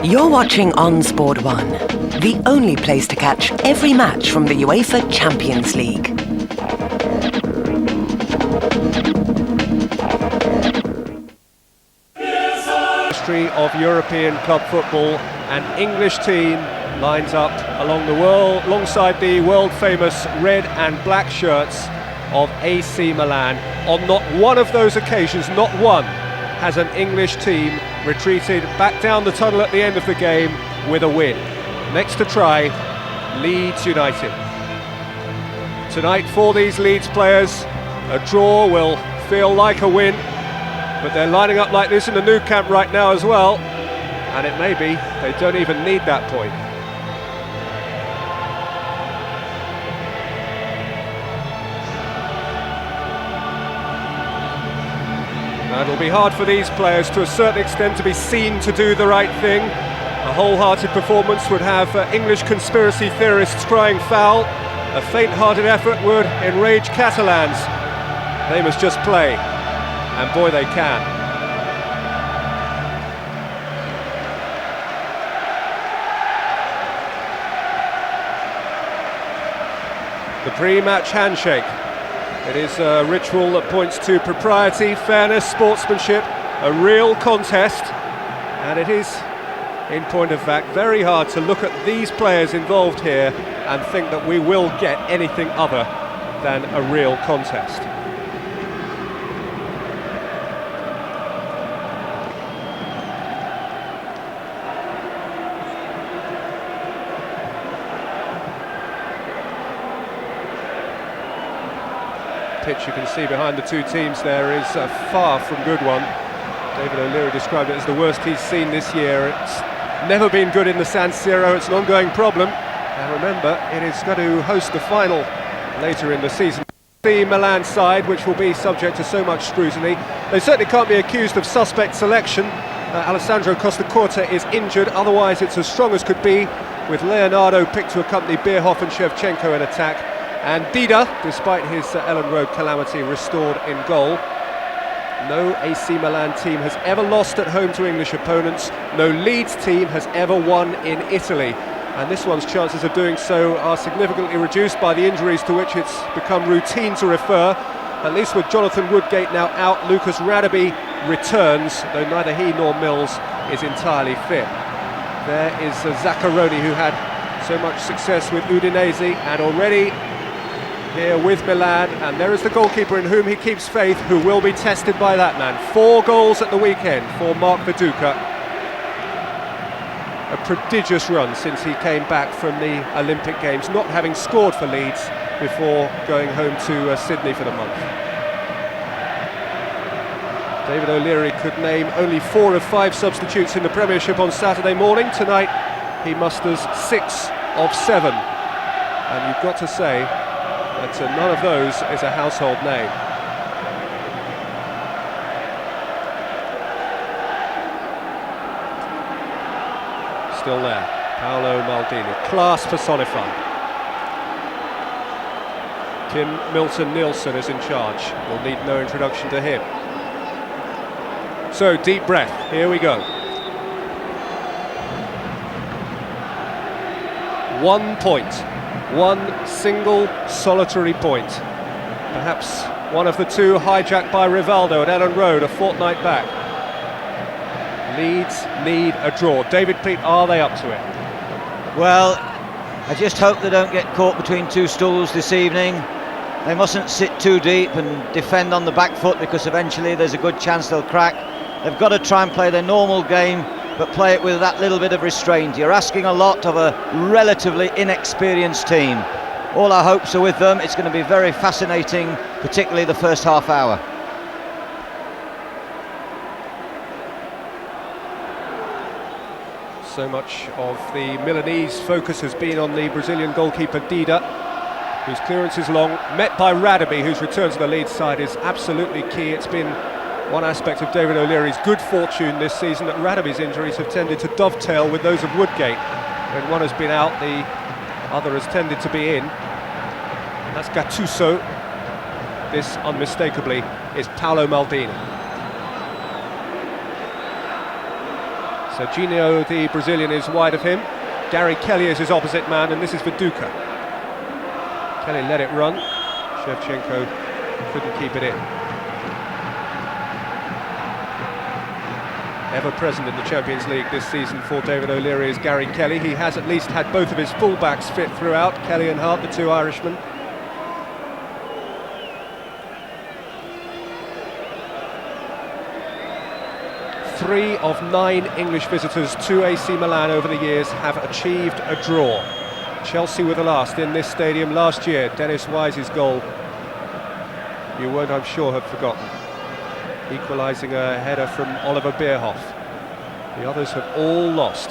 You're watching on Sport 1, the only place to catch every match from the UEFA Champions League. History of European club football, an English team lines up alongside the world-famous red and black shirts of AC Milan. On not one of those occasions, not one, has an English team retreated back down the tunnel at the end of the game with a win. Next to try, Leeds United. Tonight for these Leeds players, a draw will feel like a win, but they're lining up like this in the Nou Camp right now as well, and it may be they don't even need that point. It'll be hard for these players to a certain extent to be seen to do the right thing. A wholehearted performance would have English conspiracy theorists crying foul. A faint-hearted effort would enrage Catalans. They must just play, and boy they can. The pre-match handshake. It is a ritual that points to propriety, fairness, sportsmanship, a real contest, and it is, in point of fact, very hard to look at these players involved here and think that we will get anything other than a real contest. Pitch you can see behind the two teams there is a far from good one. David O'Leary described it as the worst he's seen this year. It's never been good in the San Siro, it's an ongoing problem. And remember, it is going to host the final later in the season. The Milan side, which will be subject to so much scrutiny. They certainly can't be accused of suspect selection. Alessandro Costa-Curta is injured, otherwise it's as strong as could be, with Leonardo picked to accompany Bierhoff and Shevchenko in attack. And Dida, despite his Ellen Road calamity, restored in goal. No AC Milan team has ever lost at home to English opponents. No Leeds team has ever won in Italy. And this one's chances of doing so are significantly reduced by the injuries to which it's become routine to refer. At least with Jonathan Woodgate now out, Lucas Radebe returns, though neither he nor Mills is entirely fit. There is Zaccaroni, who had so much success with Udinese and already here with Milan, and there is the goalkeeper in whom he keeps faith, who will be tested by that man. 4 goals at the weekend for Mark Viduka. A prodigious run since he came back from the Olympic Games, not having scored for Leeds before going home to Sydney for the month. David O'Leary could name only 4 of 5 substitutes in the Premiership on Saturday morning. Tonight he musters 6 of 7, and you've got to say that none of those is a household name. Still there, Paolo Maldini, class personified. Kim Milton-Nielsen is in charge, we'll need no introduction to him. So, deep breath, here we go. 1 point. One single solitary point. Perhaps one of the 2 hijacked by Rivaldo at Ellen Road a fortnight back. Leeds need a draw. David Peat, are they up to it? Well, I just hope they don't get caught between 2 stools this evening. They mustn't sit too deep and defend on the back foot, because eventually there's a good chance they'll crack. They've got to try and play their normal game, but play it with that little bit of restraint. You're asking a lot of a relatively inexperienced team. All our hopes are with them. It's going to be very fascinating, particularly the first half hour. So much of the Milanese focus has been on the Brazilian goalkeeper Dida, whose clearance is long, met by Radebe, whose return to the Leeds side is absolutely key. It's been one aspect of David O'Leary's good fortune this season that Radebe's injuries have tended to dovetail with those of Woodgate. When one has been out, the other has tended to be in. And that's Gattuso. This, unmistakably, is Paolo Maldini. Serginho, the Brazilian, is wide of him. Gary Kelly is his opposite man, and this is Viduka. Kelly let it run. Shevchenko couldn't keep it in. Ever present in the Champions League this season for David O'Leary is Gary Kelly. He has at least had both of his full-backs fit throughout, Kelly and Hart, the two Irishmen. Three of 9 English visitors to AC Milan over the years have achieved a draw. Chelsea were the last in this stadium last year. Dennis Wise's goal, you won't, I'm sure, have forgotten. Equalising a header from Oliver Bierhoff. The others have all lost.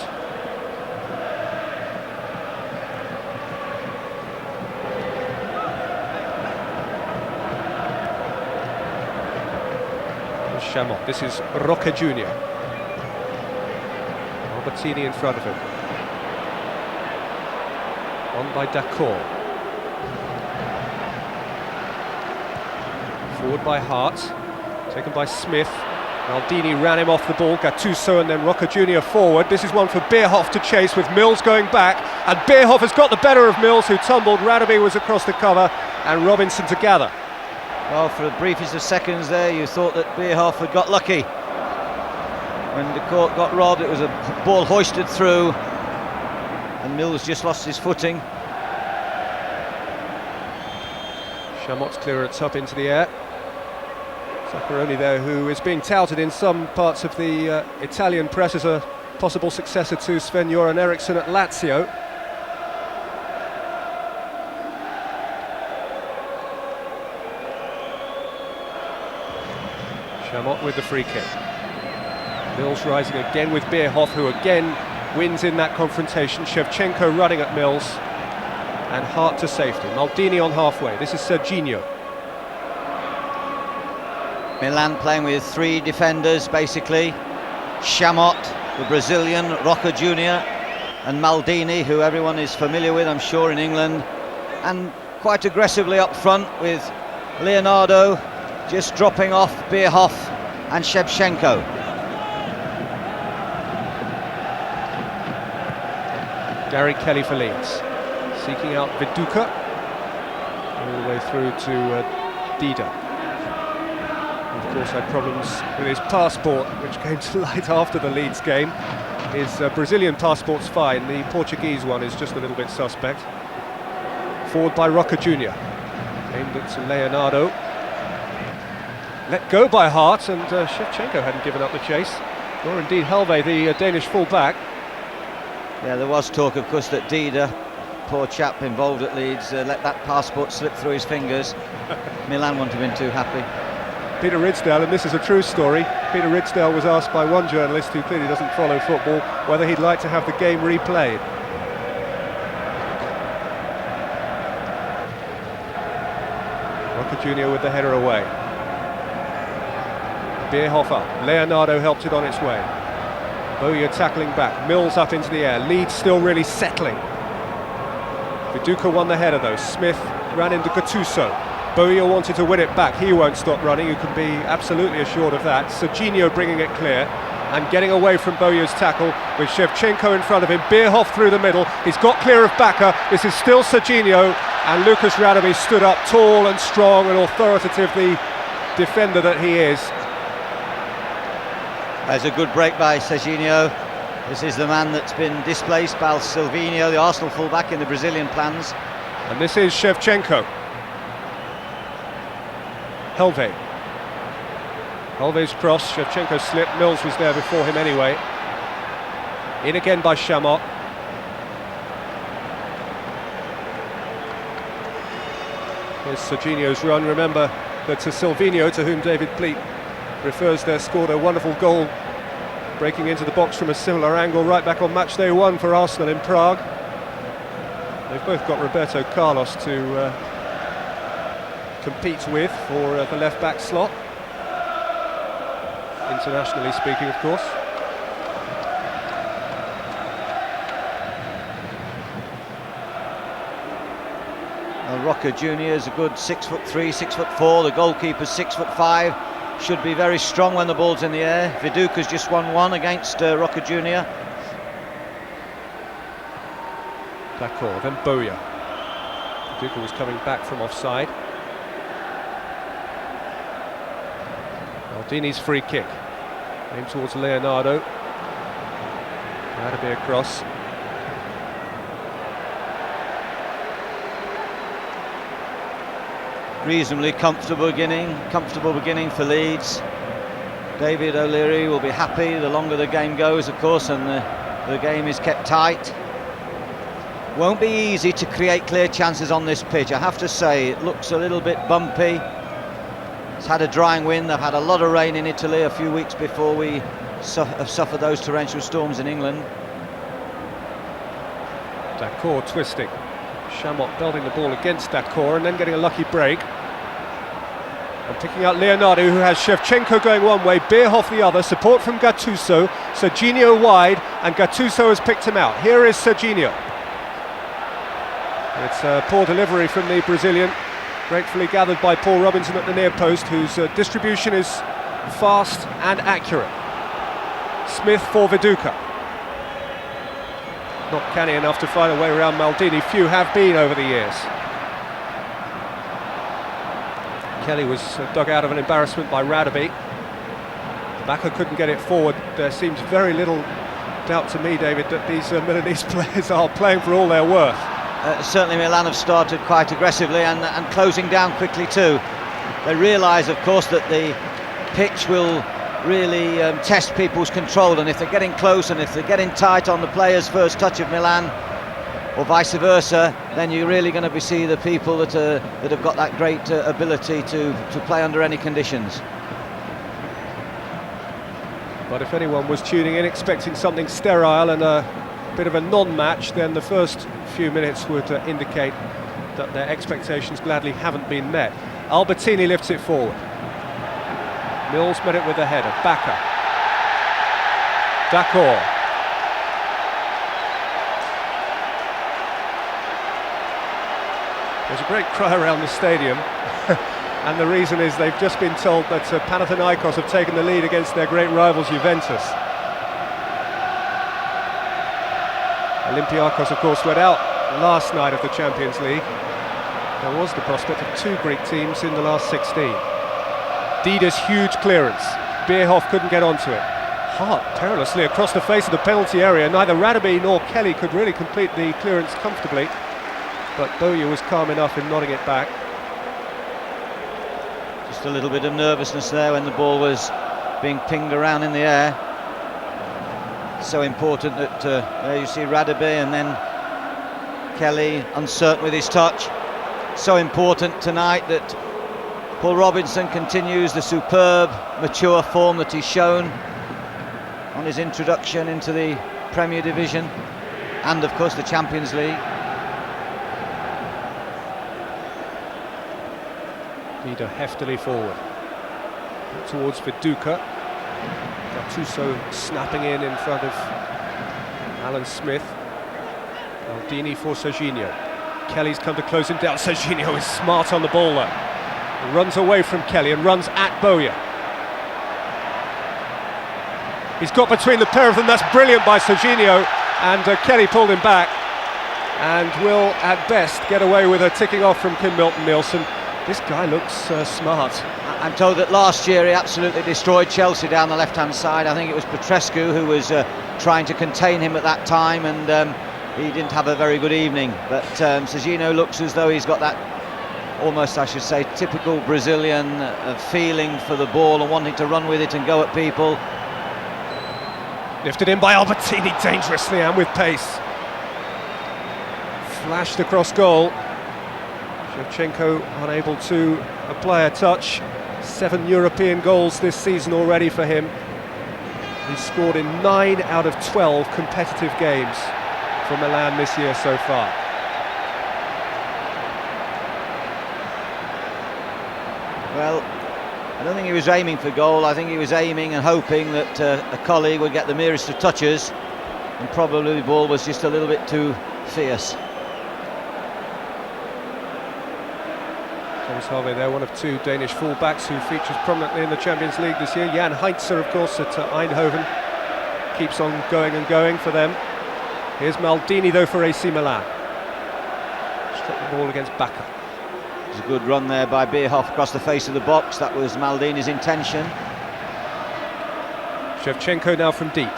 Chamot. This is Roca Jr. Albertini in front of him. On by D'accord. Forward by Hart. Taken by Smith. Maldini ran him off the ball. Gattuso and then Roca Jr. forward. This is one for Bierhoff to chase with Mills going back. And Bierhoff has got the better of Mills, who tumbled. Radaby was across the cover and Robinson to gather. Well, for the briefest of seconds there, you thought that Bierhoff had got lucky. When the court got robbed, it was a ball hoisted through, and Mills just lost his footing. Chamot's clearance up into the air. Zaccheroni there, who is being touted in some parts of the Italian press as a possible successor to Sven-Göran Eriksson at Lazio. Chamot with the free kick. Mills rising again with Bierhoff, who again wins in that confrontation. Shevchenko running at Mills, and Hart to safety. Maldini on halfway. This is Serginho. Milan playing with 3 defenders basically. Chamot, the Brazilian, Roca Jr. and Maldini, who everyone is familiar with, I'm sure, in England. And quite aggressively up front with Leonardo just dropping off Bierhoff and Shevchenko. Gary Kelly for Leeds, seeking out Viduka, all the way through to Dida. Of course, had problems with his passport, which came to light after the Leeds game. His Brazilian passport's fine, the Portuguese one is just a little bit suspect. Forward by Roca Jr., aimed at Leonardo. Let go by Hart, and Shevchenko hadn't given up the chase, nor indeed Helve, the Danish full-back. Yeah, there was talk, of course, that Dida, poor chap involved at Leeds, let that passport slip through his fingers. Milan wouldn't have been too happy. Peter Ridsdale, and this is a true story, Peter Ridsdale was asked by one journalist who clearly doesn't follow football whether he'd like to have the game replayed. Roca Jr. with the header away. Bierhoff up, Leonardo helped it on its way. Bowyer tackling back, Mills up into the air, Leeds still really settling. Viduka won the header though, Smith ran into Gattuso. Bowyer wanted to win it back, he won't stop running, you can be absolutely assured of that. Serginho bringing it clear and getting away from Bowyer's tackle with Shevchenko in front of him. Bierhoff through the middle, he's got clear of Bacca, this is still Serginho, and Lucas Radaby stood up tall and strong and authoritative, the defender that he is. There's a good break by Serginho. This is the man that's been displaced by Silvinho, the Arsenal fullback in the Brazilian plans. And this is Shevchenko. Helve. Helve's cross, Shevchenko slipped, Mills was there before him anyway. In again by Chamot. Here's Serginho's run. Remember that Silvinho, to whom David Pleat refers there, scored a wonderful goal breaking into the box from a similar angle right back on match day 1 for Arsenal in Prague. They've both got Roberto Carlos to compete with for the left back slot, internationally speaking, of course. Well, Roca Jr. is a good 6'3", 6'4", the goalkeeper's 6'5". should be very strong when the ball's in the air. Viduka's just won one against Roca Junior. D'accord, then Bowyer. Viduka was coming back from offside. Maldini's free kick. Aimed towards Leonardo. That'll be a cross. Reasonably comfortable beginning for Leeds. David O'Leary will be happy the longer the game goes, of course, and the game is kept tight. Won't be easy to create clear chances on this pitch, I have to say. It looks a little bit bumpy. It's had a drying wind. They've had a lot of rain in Italy a few weeks before we have suffered those torrential storms in England. D'accord twisting. Chamot belting the ball against D'accord and then getting a lucky break. And picking out Leonardo, who has Shevchenko going one way, Bierhoff the other, support from Gattuso, Serginho wide, and Gattuso has picked him out. Here is Serginho. It's a poor delivery from the Brazilian, gratefully gathered by Paul Robinson at the near post, whose distribution is fast and accurate. Smith for Viduka. Not canny enough to find a way around Maldini. Few have been over the years. Kelly was dug out of an embarrassment by Radaby. Bacca couldn't get it forward. There seems very little doubt to me, David, that these Milanese players are playing for all they're worth. Certainly Milan have started quite aggressively and closing down quickly too. They realise, of course, that the pitch will really test people's control, and if they're getting close and if they're getting tight on the players' first touch of Milan, or vice versa, then you're really going to see the people that have got that great ability to play under any conditions. But if anyone was tuning in expecting something sterile and a bit of a non-match, then the first few minutes would indicate that their expectations gladly haven't been met. Albertini lifts it forward. Mills met it with a header. Bacca. D'accord. There's a great cry around the stadium, and the reason is they've just been told that Panathinaikos have taken the lead against their great rivals Juventus. Olympiacos, of course, went out last night of the Champions League. There was the prospect of two Greek teams in the last 16. Dida's huge clearance. Bierhoff couldn't get onto it. Hart perilously across the face of the penalty area. Neither Radaby nor Kelly could really complete the clearance comfortably, but Bowyer was calm enough in nodding it back. Just a little bit of nervousness there when the ball was being pinged around in the air. So important that there you see Radaby and then Kelly uncertain with his touch. So important tonight that Paul Robinson continues the superb, mature form that he's shown on his introduction into the Premier Division and, of course, the Champions League. Dida heftily forward. Towards Viduka. Gattuso snapping in front of Alan Smith. Maldini for Serginho. Kelly's come to close him down. Serginho is smart on the ball though. He runs away from Kelly and runs at Bowyer. He's got between the pair of them. That's brilliant by Serginho, and Kelly pulled him back and will at best get away with a ticking off from Kim Milton-Nielsen. This guy looks smart. I'm told that last year he absolutely destroyed Chelsea down the left-hand side. I think it was Petrescu who was trying to contain him at that time, and he didn't have a very good evening. But Serginho looks as though he's got that, almost I should say, typical Brazilian feeling for the ball and wanting to run with it and go at people. Lifted in by Albertini dangerously and with pace. Flashed across goal. Shevchenko unable to apply a touch. 7 European goals this season already for him. He's scored in 9 out of 12 competitive games for Milan this year so far. Well, I don't think he was aiming for goal. I think he was aiming and hoping that a colleague would get the merest of touches, and probably the ball was just a little bit too fierce. So Thomas Harvey there, one of two Danish full-backs who features prominently in the Champions League this year. Jan Heitzer, of course, at Eindhoven. Keeps on going and going for them. Here's Maldini, though, for AC Milan. Struck the ball against Bakker. It was a good run there by Bierhoff across the face of the box. That was Maldini's intention. Shevchenko now from deep.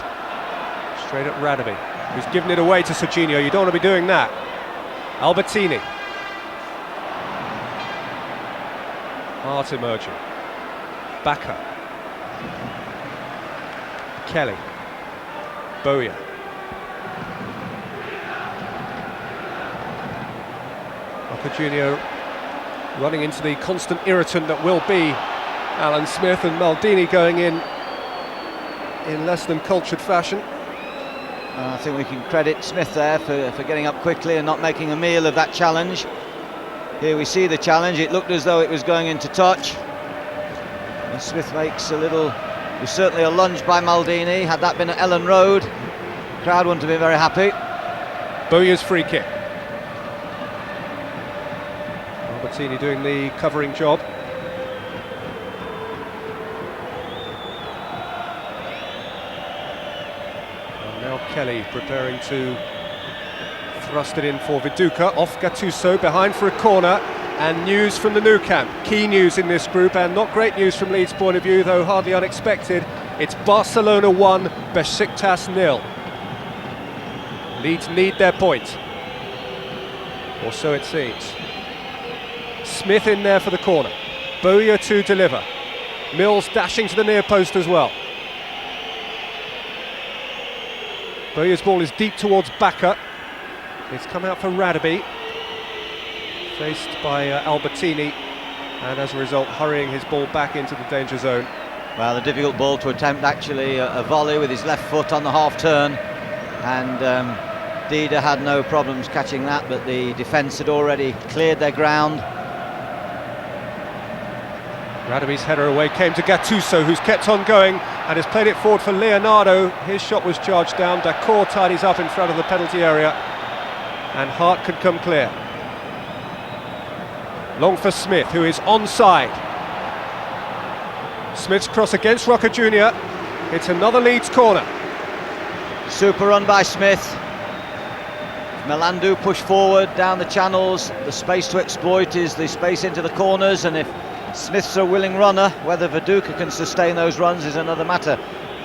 Straight at Radeby, who's given it away to Serginho. You don't want to be doing that. Albertini. Hart emerging. Bakker. Kelly. Bowyer. Roca Junior running into the constant irritant that will be Alan Smith, and Maldini going in less than cultured fashion. I think we can credit Smith there for getting up quickly and not making a meal of that challenge. Here we see the challenge. It looked as though it was going into touch. And Smith makes a little... It was certainly a lunge by Maldini. Had that been at Ellen Road, the crowd wouldn't have been very happy. Bowyer's free kick. Albertini doing the covering job. And now Kelly preparing to thrust it in for Viduka. Off Gattuso, behind for a corner. And news from the Nou Camp. Key news in this group, and not great news from Leeds' point of view, though hardly unexpected. It's Barcelona 1, Besiktas 0. Leeds need their point. Or so it seems. Smith in there for the corner. Bowyer to deliver. Mills dashing to the near post as well. Bowyer's ball is deep towards Bakker. It's come out for Radeby. Faced by Albertini, and as a result hurrying his ball back into the danger zone. Well, a difficult ball to attempt, actually, a volley with his left foot on the half turn, and Dida had no problems catching that, but the defence had already cleared their ground. Radeby's header away came to Gattuso, who's kept on going and has played it forward for Leonardo. His shot was charged down. Dacour tidies up in front of the penalty area, and Hart could come clear. Long for Smith, who is onside. Smith's cross against Roca Junior. It's another Leeds corner. Super run by Smith. Melandu push forward down the channels. The space to exploit is the space into the corners, and if Smith's a willing runner, whether Viduka can sustain those runs is another matter.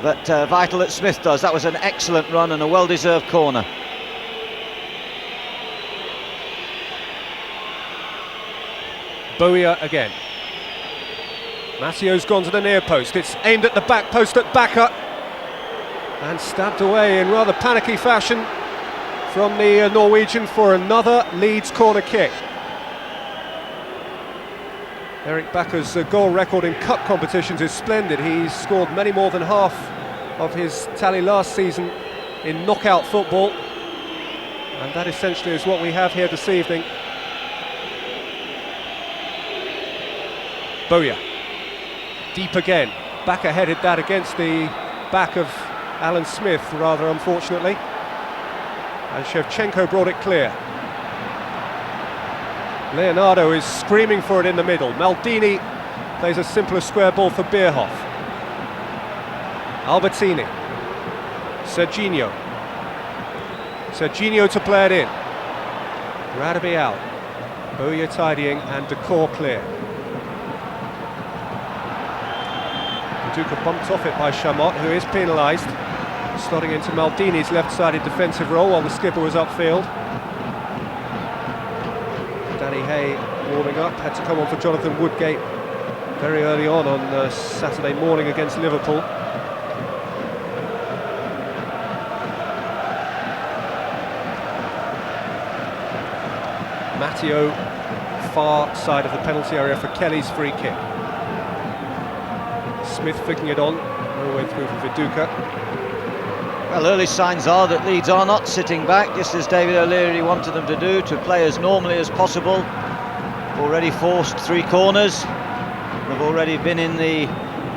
But vital that Smith does. That was an excellent run and a well-deserved corner. Bowyer again. Massio's gone to the near post. It's aimed at the back post at Bakker, and stabbed away in rather panicky fashion from the Norwegian for another Leeds corner kick. Eric Bakker's goal record in cup competitions is splendid. He's scored many more than half of his tally last season in knockout football, and that essentially is what we have here this evening. Bowyer, deep again. Bakker headed that against the back of Alan Smith, rather unfortunately. And Shevchenko brought it clear. Leonardo is screaming for it in the middle. Maldini plays a simpler square ball for Bierhoff. Albertini. Serginho. Serginho to play it in. Radeby out. Bowyer tidying, and Dacour clear. Viduka bumped off it by Chamot, who is penalised, slotting into Maldini's left-sided defensive role while the skipper was upfield. Danny Hay warming up, had to come on for Jonathan Woodgate very early on Saturday morning against Liverpool. Matteo, far side of the penalty area for Kelly's free kick. Smith flicking it on, no way through for Viduka. Well, early signs are that Leeds are not sitting back, just as David O'Leary wanted them to do, to play as normally as possible. Already forced 3 corners. They've already been in the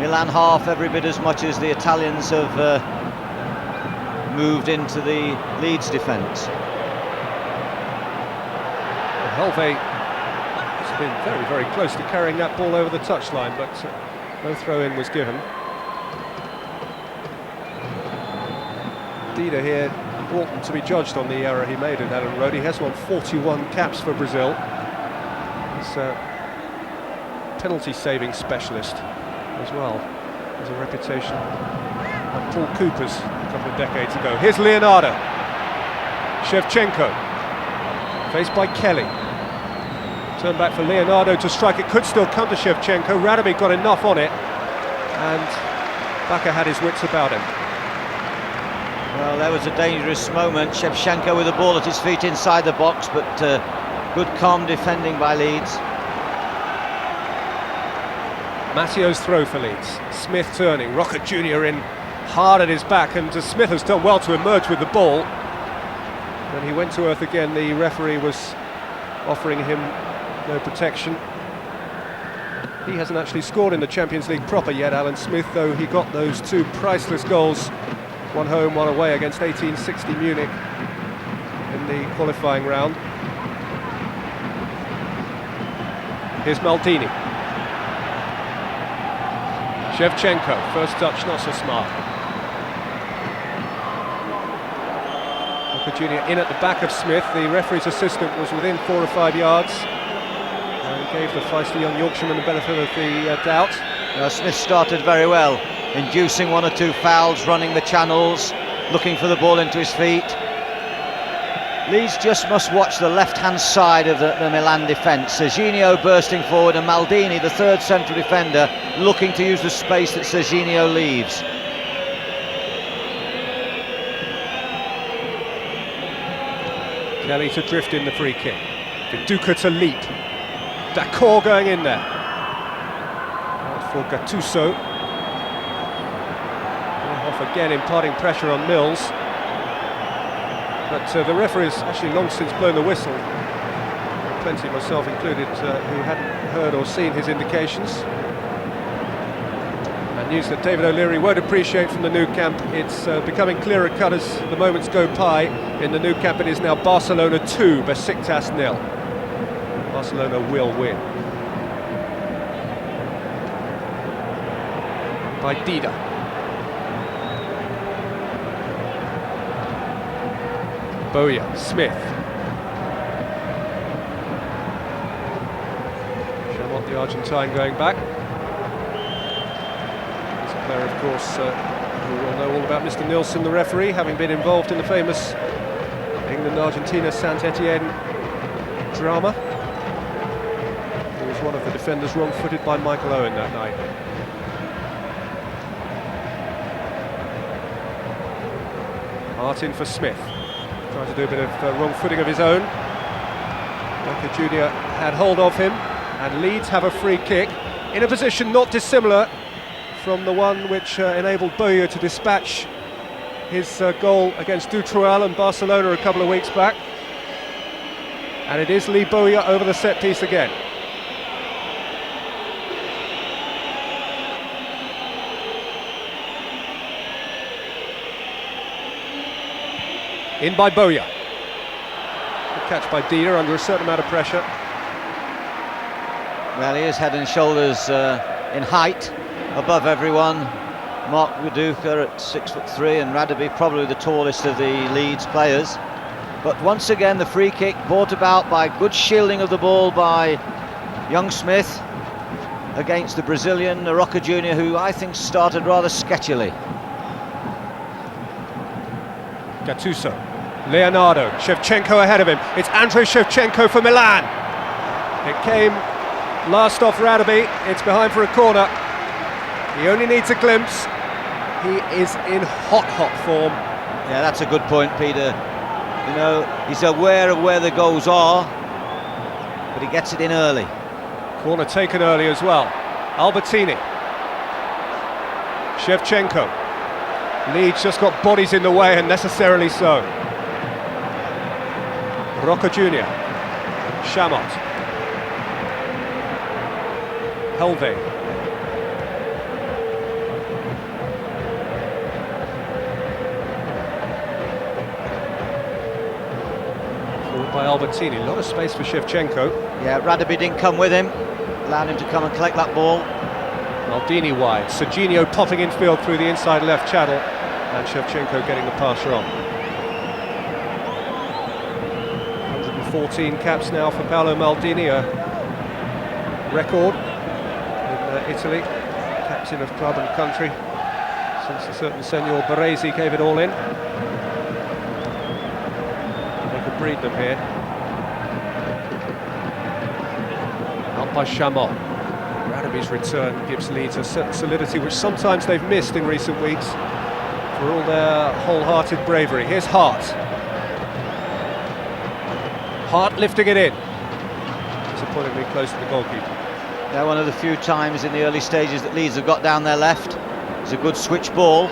Milan half every bit as much as the Italians have moved into the Leeds defence. Helve is been very, very close to carrying that ball over the touchline, but no throw-in was given. Dida here ought to be judged on the error he made at Ellen Road. He has won 41 caps for Brazil. He's a penalty-saving specialist as well. Has a reputation like Paul Cooper's a couple of decades ago. Here's Leonardo. Shevchenko, faced by Kelly. Turn back for Leonardo to strike. It could still come to Shevchenko. Radaby got enough on it, and Bakker had his wits about him. Well, there was a dangerous moment. Shevchenko with the ball at his feet inside the box, but good calm defending by Leeds. Matteo's throw for Leeds. Smith turning, Rocker Jr. in hard at his back, and Smith has done well to emerge with the ball. When he went to earth again, the referee was offering him no protection. He hasn't actually scored in the Champions League proper yet, Alan Smith, though he got those two priceless goals, one home, one away, against 1860 Munich in the qualifying round. Here's Maldini. Shevchenko, first touch not so smart. Rocker Jr. in at the back of Smith. The referee's assistant was within 4 or 5 yards and gave the feisty young Yorkshireman the benefit of the doubt. Smith started very well, inducing 1 or 2 fouls, running the channels, looking for the ball into his feet. Leeds just must watch the left-hand side of the Milan defence. Serginho bursting forward, and Maldini, the third central defender, looking to use the space that Serginho leaves. Kelly to drift in the free kick. Viduka to leap. D'accord going in there. Out for Gattuso. Off again, imparting pressure on Mills. But the referee has actually long since blown the whistle. Plenty, myself included, who hadn't heard or seen his indications. And news that David O'Leary won't appreciate from the Nou Camp. It's becoming clearer cut as the moments go by. In the Nou Camp it is now Barcelona 2, Besiktas 0. Barcelona will win. By Dida. Boya, Smith. Chamot, the Argentine, going back. He's a player, of course, who will know all about Mr. Nilsson, the referee, having been involved in the famous England-Argentina Saint-Etienne drama. He was one of the defenders wrong-footed by Michael Owen that night. Martin for Smith. Trying to do a bit of wrong footing of his own. Rocker Jr. had hold of him, and Leeds have a free kick in a position not dissimilar from the one which enabled Boya to dispatch his goal against Dutroux and Barcelona a couple of weeks back. And it is Lee Boya over the set piece again. In by Boya. Good catch by Dida under a certain amount of pressure. Well, he is head and shoulders in height above everyone. Mark Viduka at 6'3", and Radaby probably the tallest of the Leeds players. But once again, the free kick brought about by good shielding of the ball by young Smith against the Brazilian Rocker Jr., who I think started rather sketchily. Gattuso, Leonardo, Shevchenko ahead of him. It's Andrei Shevchenko for Milan. It came last off Radaby. It's behind for a corner. He only needs a glimpse. He is in hot form. Yeah, that's a good point, Peter. You know, he's aware of where the goals are, but he gets it in early. Corner taken early as well. Albertini. Shevchenko. Leeds just got bodies in the way, and necessarily so. Rocker Jr. Chamot. Helve. Forward by Albertini. A lot of space for Shevchenko. Yeah, Radaby didn't come with him, allowed him to come and collect that ball. Maldini wide. Serginho popping infield through the inside left channel, and Shevchenko getting the passer on. 114 caps now for Paolo Maldini, a record in Italy, captain of club and country since a certain Senor Baresi gave it all in. They could breed them here. Out by Chamot. Radaby's return gives Leeds a certain solidity which sometimes they've missed in recent weeks for all their wholehearted bravery. Here's Hart. Hart lifting it in. Disappointingly close to the goalkeeper. They're one of the few times in the early stages that Leeds have got down their left. It's a good switch ball.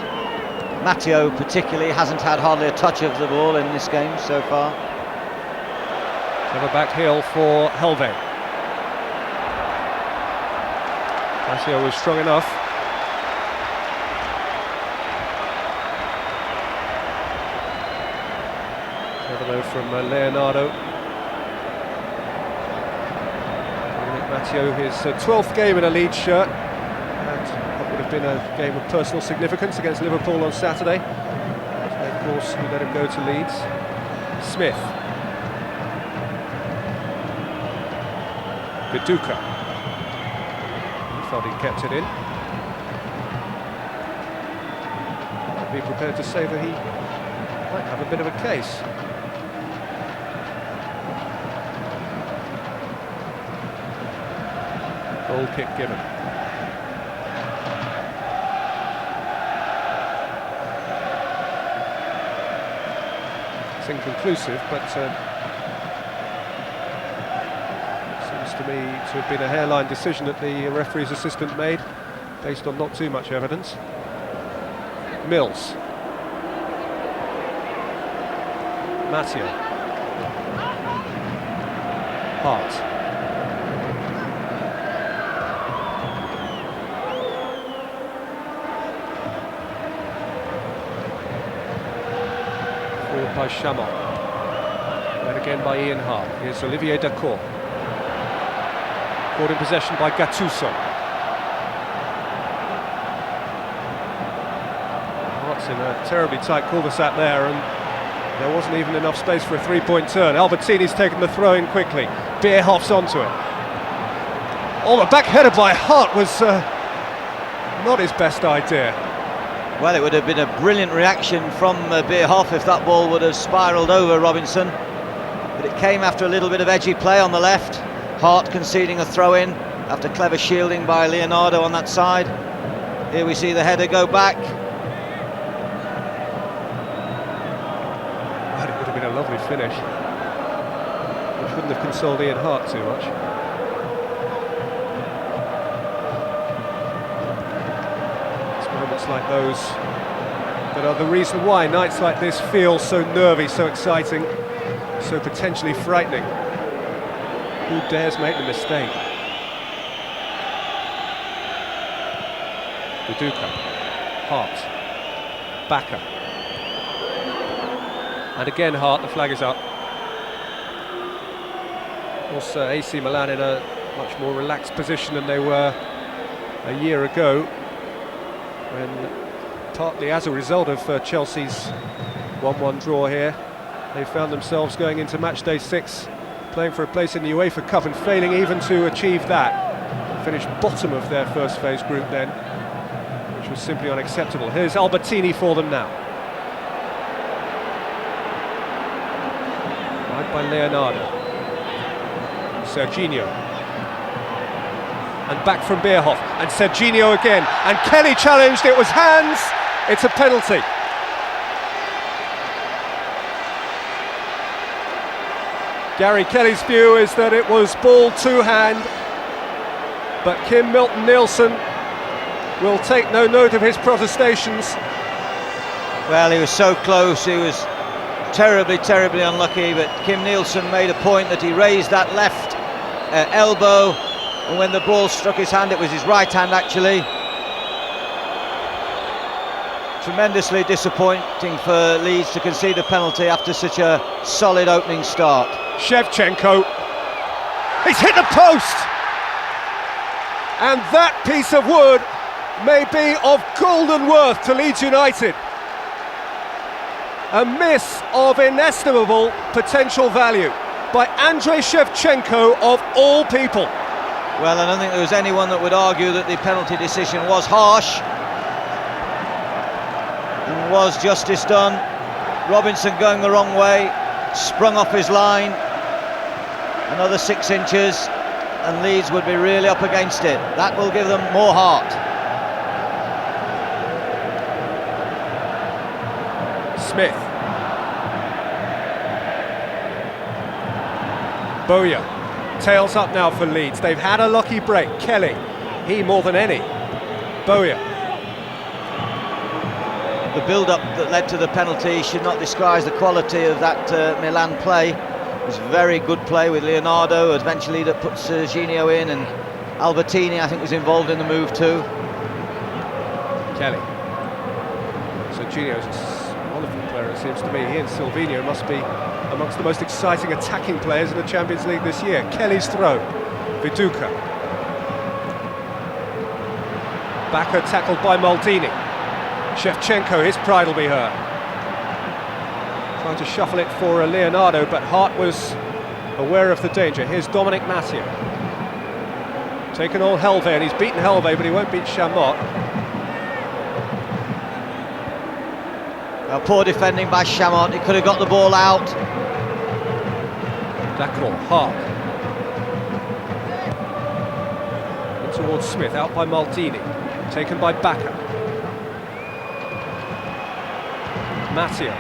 Matteo particularly hasn't had hardly a touch of the ball in this game so far. Clever back heel for Helve. Matteo was strong enough. Clever though from Leonardo. Matteo, his 12th game in a Leeds shirt, and what would have been a game of personal significance against Liverpool on Saturday. And of course, we let him go to Leeds. Smith. Viduka. He felt he kept it in. I'd be prepared to say that he might have a bit of a case. Goal kick given. It's inconclusive, but seems to me to have been a hairline decision that the referee's assistant made, based on not too much evidence. Mills. Matteo. Hart. By Chamot, led again by Ian Hart. Here's Olivier Dacour, caught in possession by Gattuso. Hart's in a terribly tight cul-de-sac there, and there wasn't even enough space for a three-point turn. Albertini's taken the throw in quickly. Bierhoff's onto it. Oh, the back header by Hart was not his best idea. Well, it would have been a brilliant reaction from Bierhoff if that ball would have spiralled over Robinson. But it came after a little bit of edgy play on the left. Hart conceding a throw-in after clever shielding by Leonardo on that side. Here we see the header go back. Well, it would have been a lovely finish, which wouldn't have consoled Ian Hart too much. Moments like those that are the reason why nights like this feel so nervy, so exciting, so potentially frightening. Who dares make the mistake? Viduka, Hart, Bacca, and again Hart. The flag is up. Of course, AC Milan in a much more relaxed position than they were a year ago, when partly as a result of Chelsea's 1-1 draw here, they found themselves going into match day 6, playing for a place in the UEFA Cup and failing even to achieve that. Finished bottom of their first phase group then, which was simply unacceptable. Here's Albertini for them now. Right by Leonardo. Serginho. And back from Bierhoff, and Serginho again, and Kelly challenged, it was hands, it's a penalty. Gary Kelly's view is that it was ball to hand, but Kim Milton-Nielsen will take no note of his protestations. Well, he was so close, he was terribly, terribly unlucky, but Kim Nielsen made a point that he raised that left elbow, and when the ball struck his hand, it was his right hand actually. Tremendously disappointing for Leeds to concede a penalty after such a solid opening start. Shevchenko. He's hit the post! And that piece of wood may be of golden worth to Leeds United. A miss of inestimable potential value by Andrei Shevchenko of all people. Well, I don't think there was anyone that would argue that the penalty decision was harsh and was justice done. Robinson going the wrong way, sprung off his line, another 6 inches, and Leeds would be really up against it. That will give them more heart. Smith. Bowyer. Tails up now for Leeds. They've had a lucky break. Kelly, he more than any. Bowyer. The build-up that led to the penalty should not disguise the quality of that Milan play. It was very good play with Leonardo, eventually that puts Serginho in, and Albertini I think was involved in the move too. Kelly. Serginho's a wonderful player, it seems to me. He and Silvino must be amongst the most exciting attacking players in the Champions League this year. Kelly's throw. Viduka. Backer tackled by Maldini. Shevchenko, his pride will be hurt. Trying to shuffle it for Leonardo, but Hart was aware of the danger. Here's Dominic Matteo. Taken on Helve, and he's beaten Helve, but he won't beat Chamot. Poor defending by Chamot, he could have got the ball out. Dacron, Hart. In towards Smith, out by Maldini. Taken by Bakker. Matteo.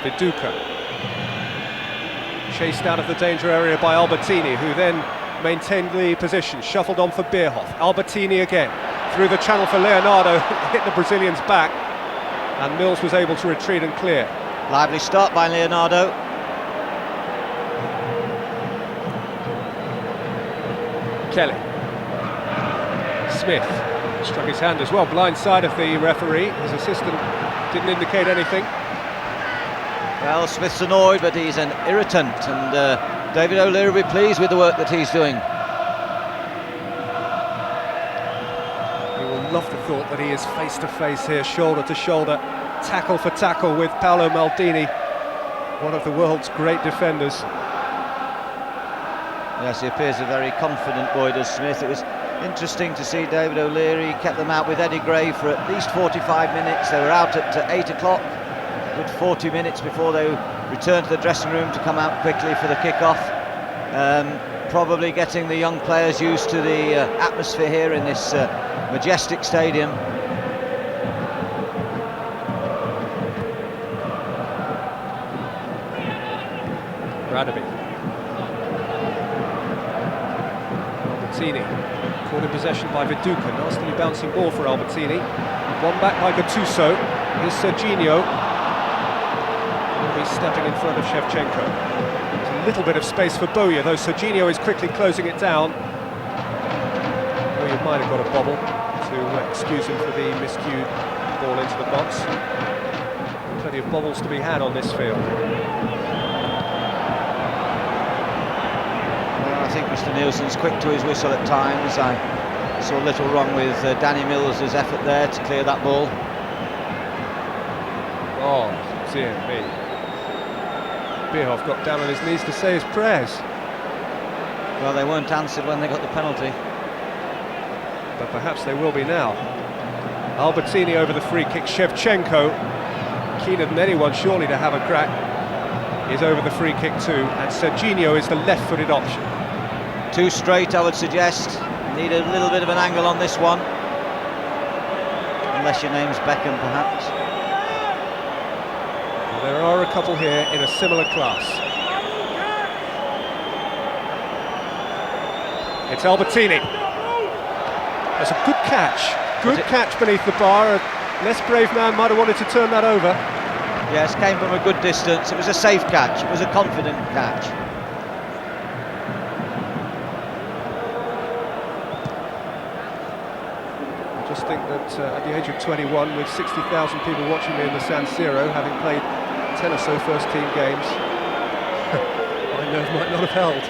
Viduka. Chased out of the danger area by Albertini, who then maintained the position, shuffled on for Bierhoff. Albertini again, through the channel for Leonardo, hit the Brazilian's back, and Mills was able to retreat and clear. Lively start by Leonardo. Kelly. Smith struck his hand as well, blind side of the referee. His assistant didn't indicate anything. Well, Smith's annoyed, but he's an irritant, and David O'Leary will be pleased with the work that he's doing. You will love the thought that he is face to face here, shoulder to shoulder, tackle for tackle with Paolo Maldini, one of the world's great defenders. Yes, he appears a very confident boy, does Smith. It was interesting to see David O'Leary kept them out with Eddie Gray for at least 45 minutes. They were out at 8 o'clock. Good 40 minutes before they returned to the dressing room to come out quickly for the kick-off. Probably getting the young players used to the atmosphere here in this majestic stadium. Radovic. Albertini. Caught in possession by Viduka. Nastily bouncing ball for Albertini. One back by Gattuso. Here's Serginho. He's stepping in front of Shevchenko. There's a little bit of space for Bowyer, though Serginho is quickly closing it down. Bowyer might have got a bobble to excuse him for the miscued ball into the box. Plenty of bobbles to be had on this field. Well, I think Mr Nielsen's quick to his whistle at times. I saw little wrong with Danny Mills' effort there to clear that ball. Oh, dear me. Bierhoff got down on his knees to say his prayers. Well, they weren't answered when they got the penalty. But perhaps they will be now. Albertini over the free kick. Shevchenko, keener than anyone surely to have a crack, is over the free kick too. And Serginho is the left-footed option. Too straight, I would suggest. Need a little bit of an angle on this one. Unless your name's Beckham, perhaps. There are a couple here in a similar class. It's Albertini. That's a good catch. Good catch beneath the bar. A less brave man might have wanted to turn that over. Yes, came from a good distance. It was a safe catch. It was a confident catch. I just think that at the age of 21, with 60,000 people watching me in the San Siro, having played 10 or so first-team games, I nerve might not have held.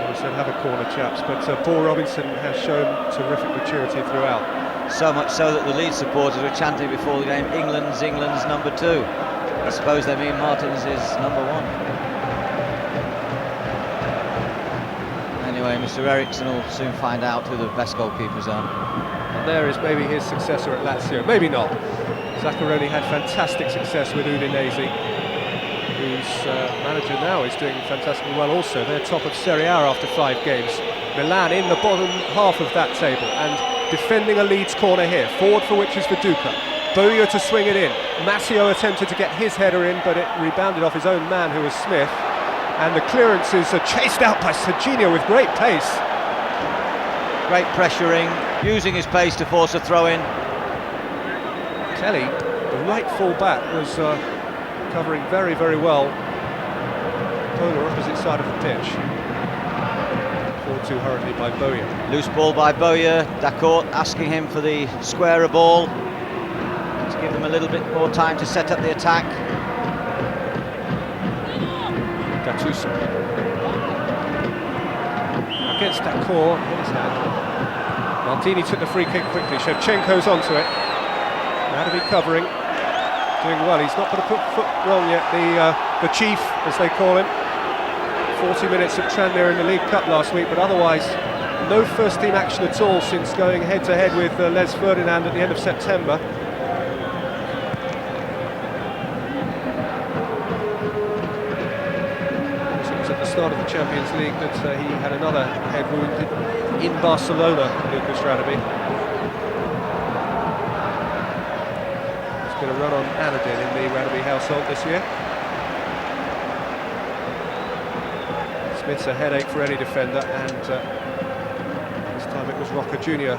I said have a corner, chaps, but Paul Robinson has shown terrific maturity throughout. So much so that the Leeds supporters were chanting before the game, England's number 2. I suppose they mean Martin's is number 1. Anyway, Mr. Eriksson will soon find out who the best goalkeepers are. And there is maybe his successor at Lazio, maybe not. Zaccaroni had fantastic success with Udinese, whose manager now is doing fantastically well also. They're top of Serie A after 5 games. Milan in the bottom half of that table, and defending a Leeds corner here. Forward for which is Viduka. Bowyer to swing it in. Massio attempted to get his header in, but it rebounded off his own man, who was Smith. And the clearances are chased out by Serginho with great pace. Great pressuring, using his pace to force a throw-in. Kelly, the right full back, was covering very, very well. Polar opposite side of the pitch. Forward too hurriedly by Bowyer. Loose ball by Bowyer. Dacourt asking him for the squarer ball to give them a little bit more time to set up the attack. Gattuso against Dacourt, hit his hand. Maldini took the free kick quickly. Shevchenko's onto it. Now to be covering, doing well. He's not going to put foot wrong yet. The chief, as they call him. 40 minutes at Tranmere in the League Cup last week, but otherwise no first team action at all since going head to head with Les Ferdinand at the end of September. It was at the start of the Champions League that he had another head wound in Barcelona, Lucas Radeby. He's going to run on Anadin in the Radeby household this year. It's a headache for any defender, and this time it was Roca Jr.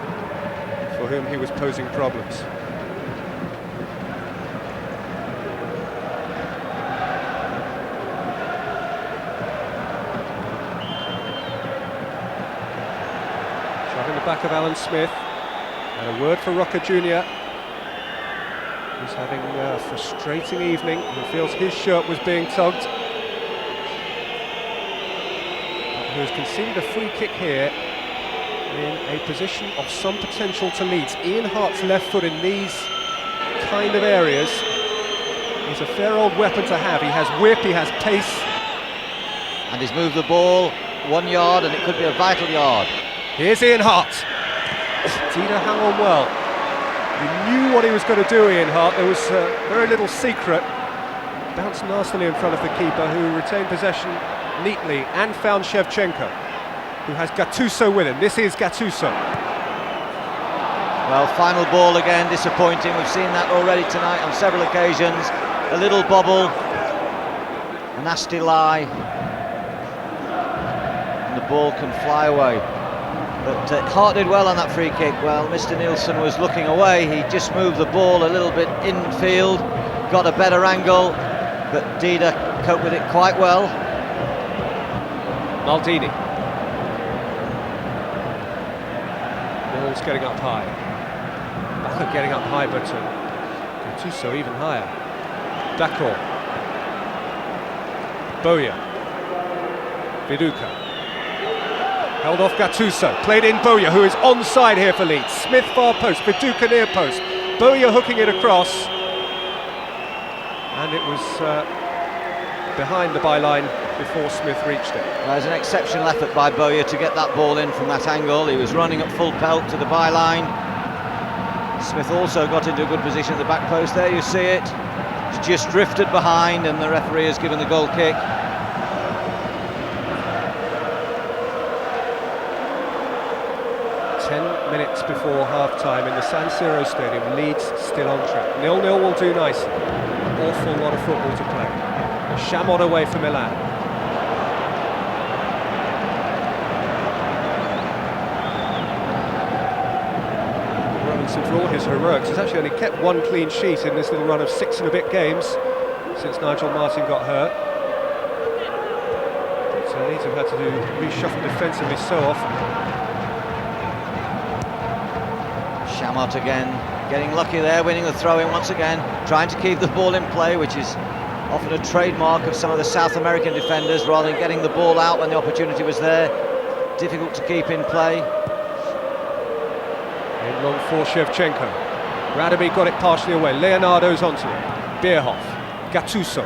for whom he was posing problems. Shot in the back of Alan Smith, and a word for Roca Jr. He's having a frustrating evening. He feels his shirt was being tugged. Who has conceded a free kick here in a position of some potential to Leeds. Ian Hart's left foot in these kind of areas is a fair old weapon to have. He has whip, he has pace. And he's moved the ball 1 yard, and it could be a vital yard. Here's Ian Hart. Dida hung on well. He knew what he was going to do, Ian Hart. There was very little secret. Bounced nastily in front of the keeper, who retained possession neatly and found Shevchenko, who has Gattuso with him. This is Gattuso. Well, final ball again, disappointing. We've seen that already tonight on several occasions. A little bobble, a nasty lie, and the ball can fly away. But Hart did well on that free kick. Well, Mr. Nielsen was looking away. He just moved the ball a little bit infield, got a better angle, but Dida coped with it quite well. Maldini. Ball's getting up high. Bacher getting up high, but Gattuso even higher. Dacourt. Bowyer. Viduka. Held off Gattuso. Played in Bowyer, who is onside here for Leeds. Smith far post, Viduka near post. Bowyer hooking it across. And it was behind the byline before Smith reached it. Well, there's an exceptional effort by Bowyer to get that ball in from that angle. He was running at full pelt to the byline. Smith also got into a good position at the back post. There you see it. It's just drifted behind, and the referee has given the goal kick. Minutes before half-time in the San Siro Stadium. Leeds still on track. 0-0 will do nicely. Awful lot of football to play. Chamot away for Milan. Robinson, for all his heroics, has actually only kept one clean sheet in this little run of 6 and a bit games since Nigel Martin got hurt. So Leeds have had to reshuffle defensively so often. Chamot again, getting lucky there, winning the throw-in once again, trying to keep the ball in play, which is often a trademark of some of the South American defenders, rather than getting the ball out when the opportunity was there. Difficult to keep in play. In long for Shevchenko. Radaby got it partially away. Leonardo's onto it. Bierhoff, Gattuso,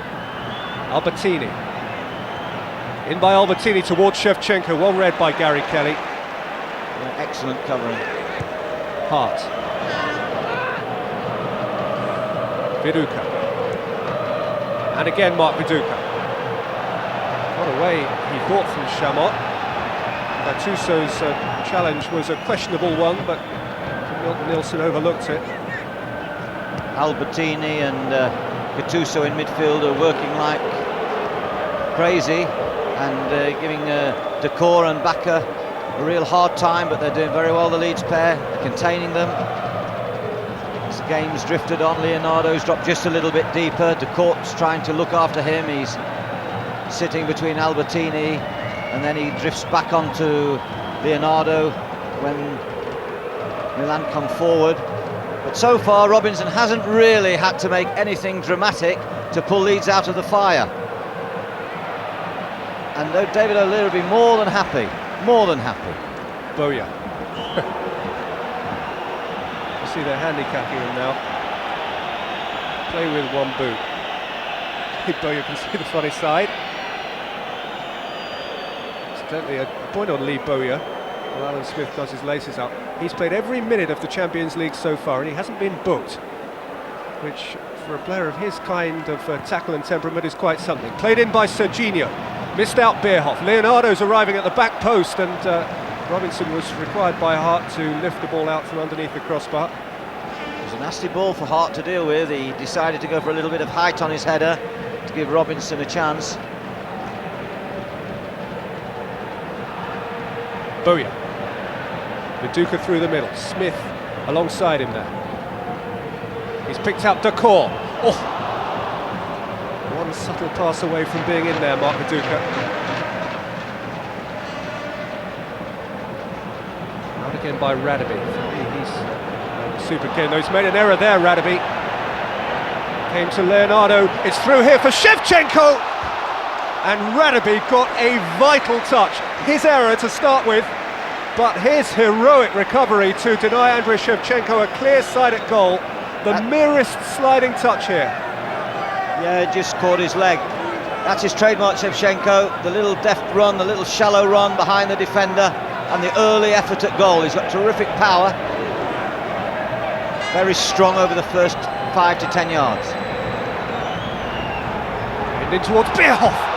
Albertini. In by Albertini towards Shevchenko, well read by Gary Kelly. Yeah, excellent covering. Hart. Viduka. And again Mark Viduka. Got away, he thought, from Chamot. Gattuso's challenge was a questionable one, but Milton Nielsen overlooked it. Albertini and Gattuso in midfield are working like crazy and giving Decor and Bakker a real hard time, but they're doing very well, the Leeds pair. They're containing them. As the game's drifted on, Leonardo's dropped just a little bit deeper. Decor's trying to look after him. He's sitting between Albertini, and then he drifts back onto Leonardo when Milan come forward. But so far Robinson hasn't really had to make anything dramatic to pull Leeds out of the fire. And David O'Leary will be more than happy. Boya. You see they're handicapping him now. Play with one boot. Boya can see the funny side. Incidentally, a point on Lee Boya. Well, Alan Smith does his laces up. He's played every minute of the Champions League so far, and he hasn't been booked, which for a player of his kind of tackle and temperament is quite something. Played in by Serginho, missed out Bierhoff. Leonardo's arriving at the back post, and Robinson was required by Hart to lift the ball out from underneath the crossbar. It was a nasty ball for Hart to deal with. He decided to go for a little bit of height on his header to give Robinson a chance. Boya. Viduka through the middle. Smith alongside him there. He's picked out Decor. Oh! One subtle pass away from being in there, Mark Viduka. Out again by Radaby. He's super keen. He's made an error there, Radaby. Came to Leonardo. It's through here for Shevchenko! And Radaby got a vital touch. His error to start with, but his heroic recovery to deny Andrei Shevchenko a clear-sighted goal. The merest sliding touch here. Yeah, just caught his leg. That's his trademark, Shevchenko. The little deft run, the little shallow run behind the defender, and the early effort at goal. He's got terrific power. Very strong over the first 5 to 10 yards. And in towards Bierhoff.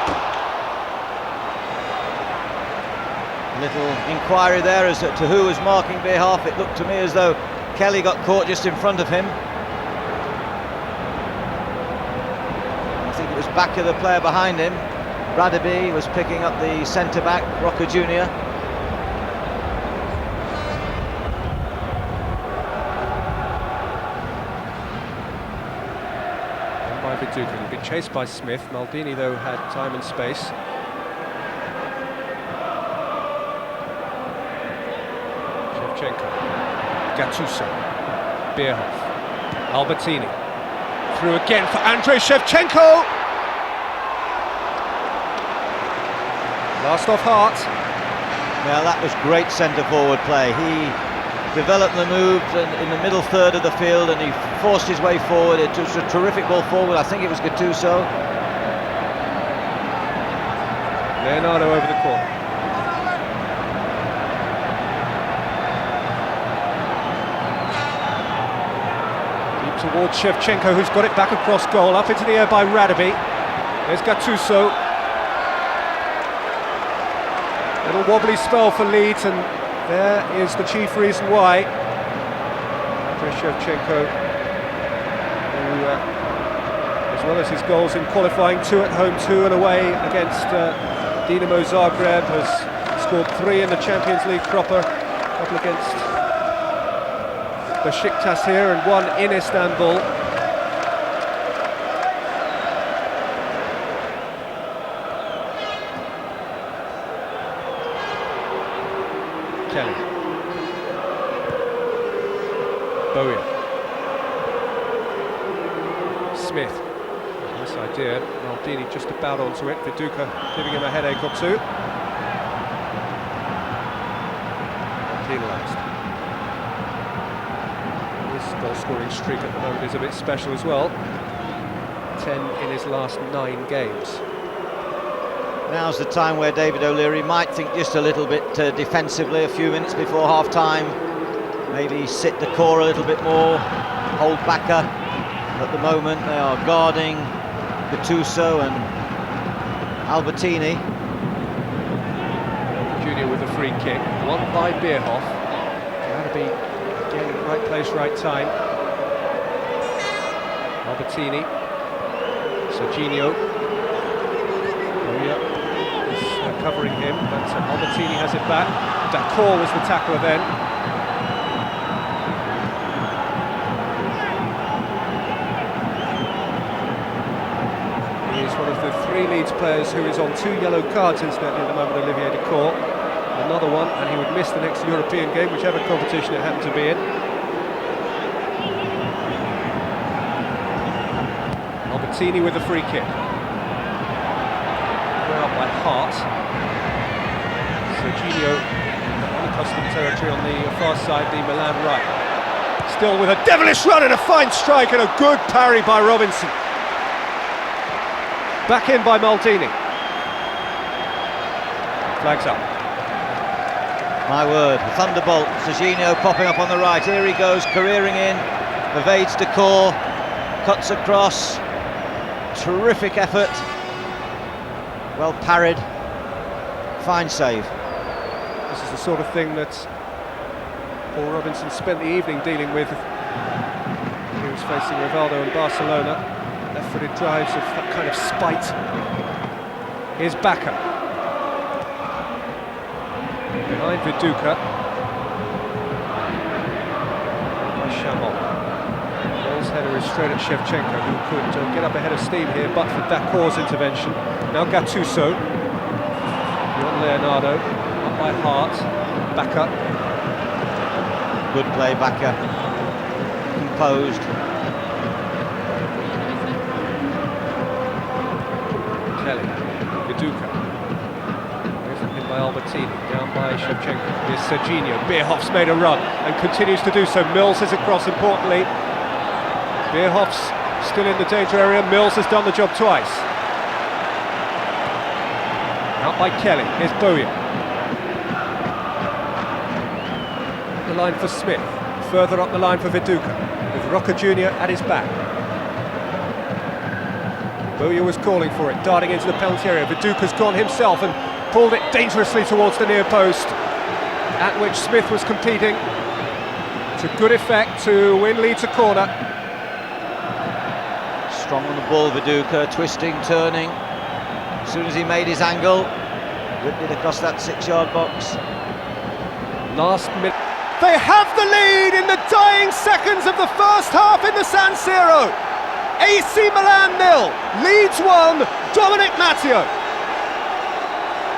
Little inquiry there as to who was marking Bierhoff. It looked to me as though Kelly got caught just in front of him. I think it was Bakker, the player behind him. Radaby was picking up the centre-back, Roca Jr. And by Viduka, he'd been chased by Smith. Maldini, though, had time and space. Gattuso, Bierhoff, Albertini, through again for Andrei Shevchenko! Last off Hart. Yeah, that was great centre-forward play. He developed the move in the middle third of the field, and he forced his way forward. It was a terrific ball forward. I think it was Gattuso. Leonardo over the corner. Towards Shevchenko, who's got it back across goal, up into the air by Radaby. There's Gattuso. Little wobbly spell for Leeds, and there is the chief reason why. Andrei Shevchenko, who, as well as his goals in qualifying, 2 at home, 2 and away against Dinamo Zagreb, has scored 3 in the Champions League proper, a couple against Besiktas here and 1 in Istanbul. Kelly. Boya. Smith. Nice idea. Maldini just about onto it. Viduka giving him a headache or two. Penalised. His goal-scoring streak at the moment is a bit special as well. 10 in his last 9 games. Now's the time where David O'Leary might think just a little bit defensively, a few minutes before half-time. Maybe sit the core a little bit more, hold backer. At the moment they are guarding Gattuso and Albertini. Junior with the free kick, won by Bierhoff. Got to be again in the right place, right time. Albertini, Serginho. Is covering him, but Albertini has it back. Dacor was the tackler then. He is one of the 3 Leeds players who is on 2 yellow cards incidentally at the moment, Olivier Dacor. Another one, and he would miss the next European game, whichever competition it happened to be in. Albertini with the free kick. We're up by Hart. Serginho, unaccustomed territory on the far side, the Milan right. Still with a devilish run and a fine strike and a good parry by Robinson. Back in by Maldini. Flags up. My word, the thunderbolt, Serginho popping up on the right. Here he goes, careering in, evades Dacor, cuts across. Terrific effort. Well parried. Fine save. This is the sort of thing that Paul Robinson spent the evening dealing with. He was facing Rivaldo in Barcelona. Left-footed drives of that kind of spite. Here's Bacca. Behind Viduka. Chamon. Ball's header is straight at Shevchenko, who could get up ahead of steam here, but for Dacor's intervention. Now Gattuso. Beyond Leonardo. Up by Hart. Bacca. Good play, Bacca. Composed. Kelly. Viduka. Away from him by Albertini. Down by Shevchenko. Here's Serginho. Bierhoff's made a run and continues to do so. Mills is across importantly. Bierhoff's still in the danger area. Mills has done the job twice. Out by Kelly. Here's Bowyer. The line for Smith. Further up the line for Viduka, with Roca Jr. at his back. Bowyer was calling for it, darting into the penalty area. Viduka's gone himself and pulled it dangerously towards the near post, at which Smith was competing. To good effect to win Leeds a corner. Strong on the ball, Viduka, twisting, turning. As soon as he made his angle, whipped it across that 6-yard box. Last minute. They have the lead in the dying seconds of the first half in the San Siro. AC Milan 0, Leeds 1, Dominic Matteo.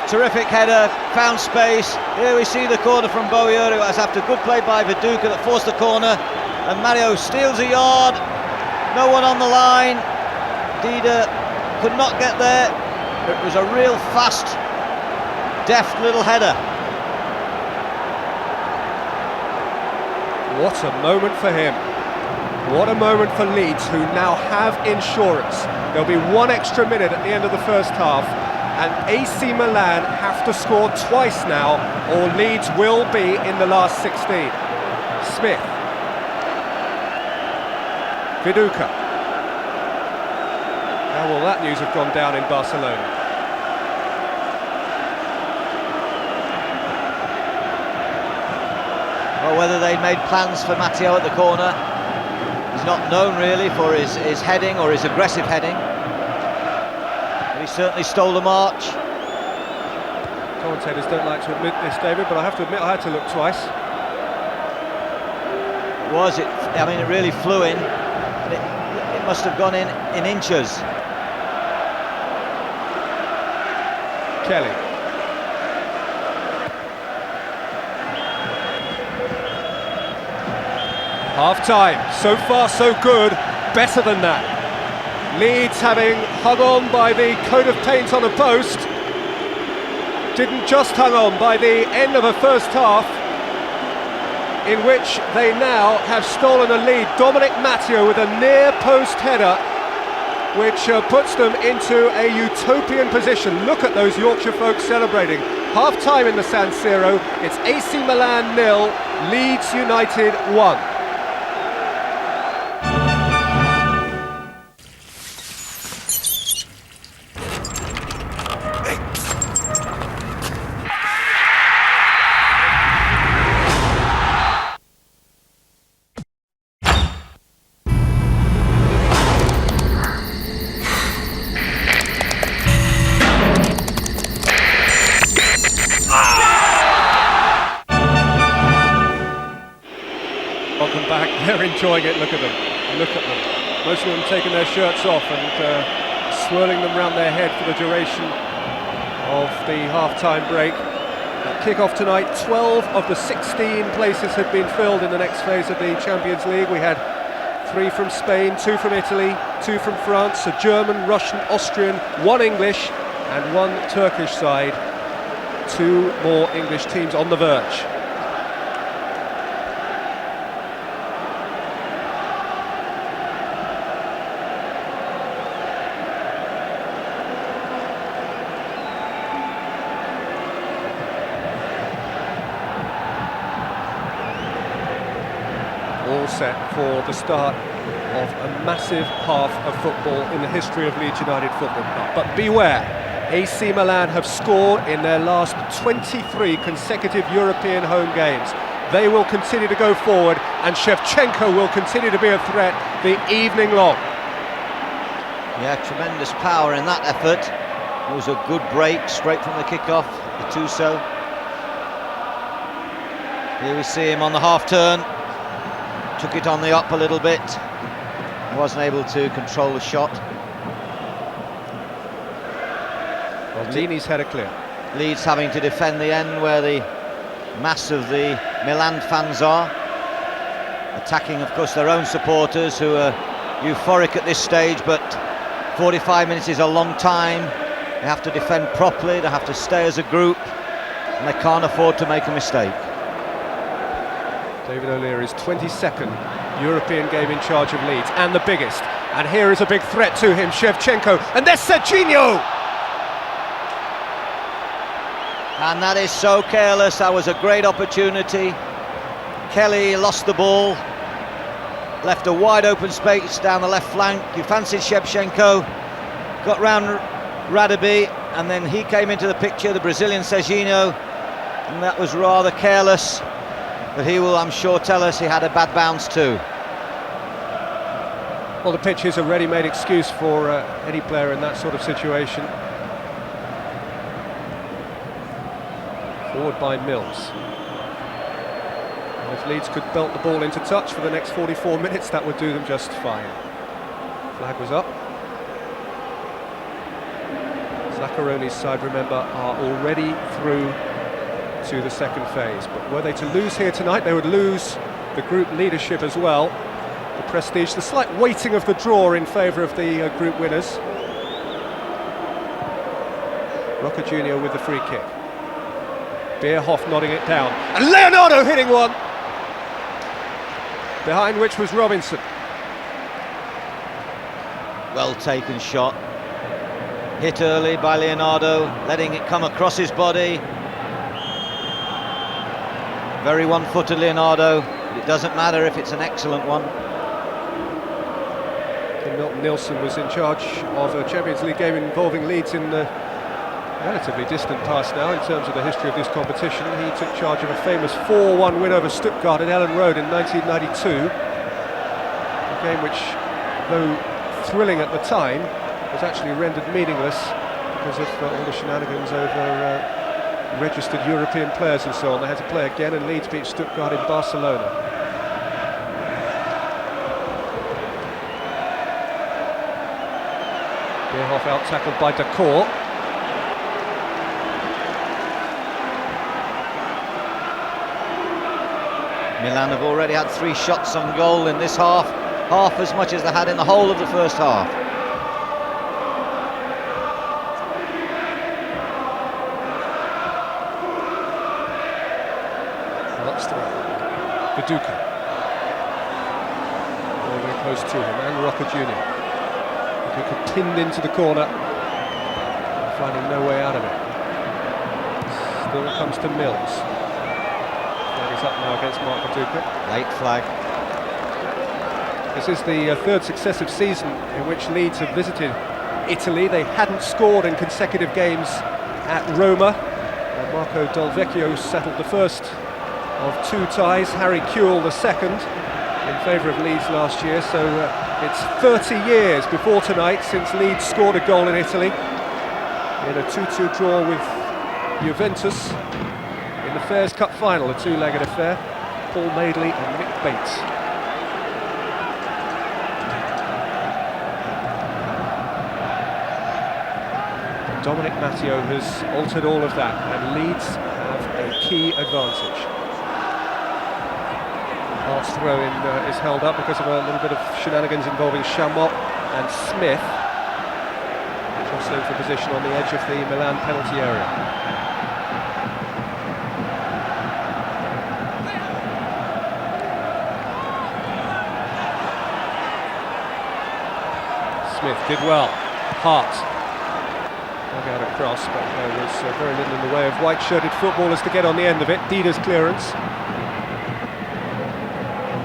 Terrific header, found space. Here we see the corner from Bowyer, who has after good play by Viduka that forced the corner. And Mario steals a yard. No one on the line. Dida could not get there. It was a real fast, deft little header. What a moment for him. What a moment for Leeds, who now have insurance. There'll be 1 extra minute at the end of the first half, and AC Milan have to score twice now, or Leeds will be in the last 16. Smith. Viduka. How will that news have gone down in Barcelona? Well, whether they'd made plans for Matteo at the corner, he's not known really for his heading or his aggressive heading. But he certainly stole the march. Commentators don't like to admit this, David, but I have to admit I had to look twice. I mean, it really flew in, but it must have gone in inches. Kelly. Half-time, so far so good, better than that. Leeds, having hung on by the coat of paint on a post, didn't just hang on by the end of the first half, in which they now have stolen a lead. Dominic Matteo with a near post header, which puts them into a utopian position. Look at those Yorkshire folks celebrating. Half time in the San Siro, it's AC Milan 0, Leeds United 1. Welcome back, they're enjoying it, look at them, look at them. Most of them taking their shirts off and swirling them round their head for the duration of the half-time break. Kick-off tonight, 12 of the 16 places had been filled in the next phase of the Champions League. We had 3 from Spain, 2 from Italy, 2 from France, a German, Russian, Austrian, 1 English and 1 Turkish side. 2 more English teams on the verge. All set for the start of a massive half of football in the history of Leeds United Football Club. But beware, AC Milan have scored in their last 23 consecutive European home games. They will continue to go forward, and Shevchenko will continue to be a threat the evening long. Yeah, tremendous power in that effort. It was a good break straight from the kick-off, Gattuso. Here we see him on the half-turn. Took it on the up a little bit, wasn't able to control the shot. Maldini's header clear. Leeds having to defend the end where the mass of the Milan fans are, attacking of course their own supporters who are euphoric at this stage, but 45 minutes is a long time. They have to defend properly, they have to stay as a group, and they can't afford to make a mistake. David O'Leary's 22nd European game in charge of Leeds, and the biggest. And here is a big threat to him, Shevchenko, and there's Serginho! And that is so careless. That was a great opportunity. Kelly lost the ball, left a wide open space down the left flank. You fancied Shevchenko, got round Radaby, and then he came into the picture, the Brazilian Serginho, and that was rather careless. But he will, I'm sure, tell us he had a bad bounce too. Well, the pitch is a ready-made excuse for any player in that sort of situation. Forward by Mills. And if Leeds could belt the ball into touch for the next 44 minutes, that would do them just fine. Flag was up. Zaccaroni's side, remember, are already through to the second phase, but were they to lose here tonight, they would lose the group leadership as well, the prestige, the slight weighting of the draw in favour of the group winners. Roca Jr. with the free kick. Bierhoff nodding it down, and Leonardo hitting one, behind which was Robinson. Well taken shot, hit early by Leonardo, letting it come across his body. Very one-footed Leonardo, but it doesn't matter if it's an excellent one. Milton Nilsson was in charge of a Champions League game involving Leeds in the relatively distant past now in terms of the history of this competition. He took charge of a famous 4-1 win over Stuttgart at Ellen Road in 1992. A game which, though thrilling at the time, was actually rendered meaningless because of all the shenanigans over registered European players and so on. They had to play again, and Leeds beat Stuttgart in Barcelona. Bierhoff out-tackled by Dacour. Milan have already had 3 shots on goal in this half as much as they had in the whole of the first half. Viduka. Very, very close to him, and Rocca Jr. Viduka pinned into the corner, finding no way out of it. Still comes to Mills. Flag is up now against Mark Viduka. Late flag. This is the third successive season in which Leeds have visited Italy. They hadn't scored in consecutive games at Roma. Marco Del Vecchio settled the first of two ties, Harry Kewell the second, in favour of Leeds last year. So it's 30 years before tonight since Leeds scored a goal in Italy in a 2-2 draw with Juventus in the Fairs Cup final, a two-legged affair. Paul Madeley and Nick Bates. Dominic Matteo has altered all of that, and Leeds have a key advantage. Hart's throw-in is held up because of a little bit of shenanigans involving Chamot and Smith, jostling for position on the edge of the Milan penalty area. Smith did well. Hart dug out a cross, but there was very little in the way of white-shirted footballers to get on the end of it. Dida's clearance.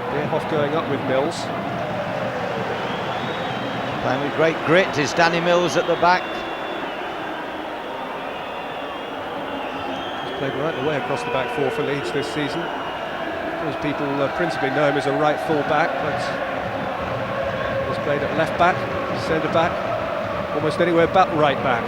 Bierhoff going up with Mills. Playing with great grit is Danny Mills at the back. He's played right the way across the back four for Leeds this season. Most people principally know him as a right full-back, but he's played at left-back, centre-back, almost anywhere but right-back.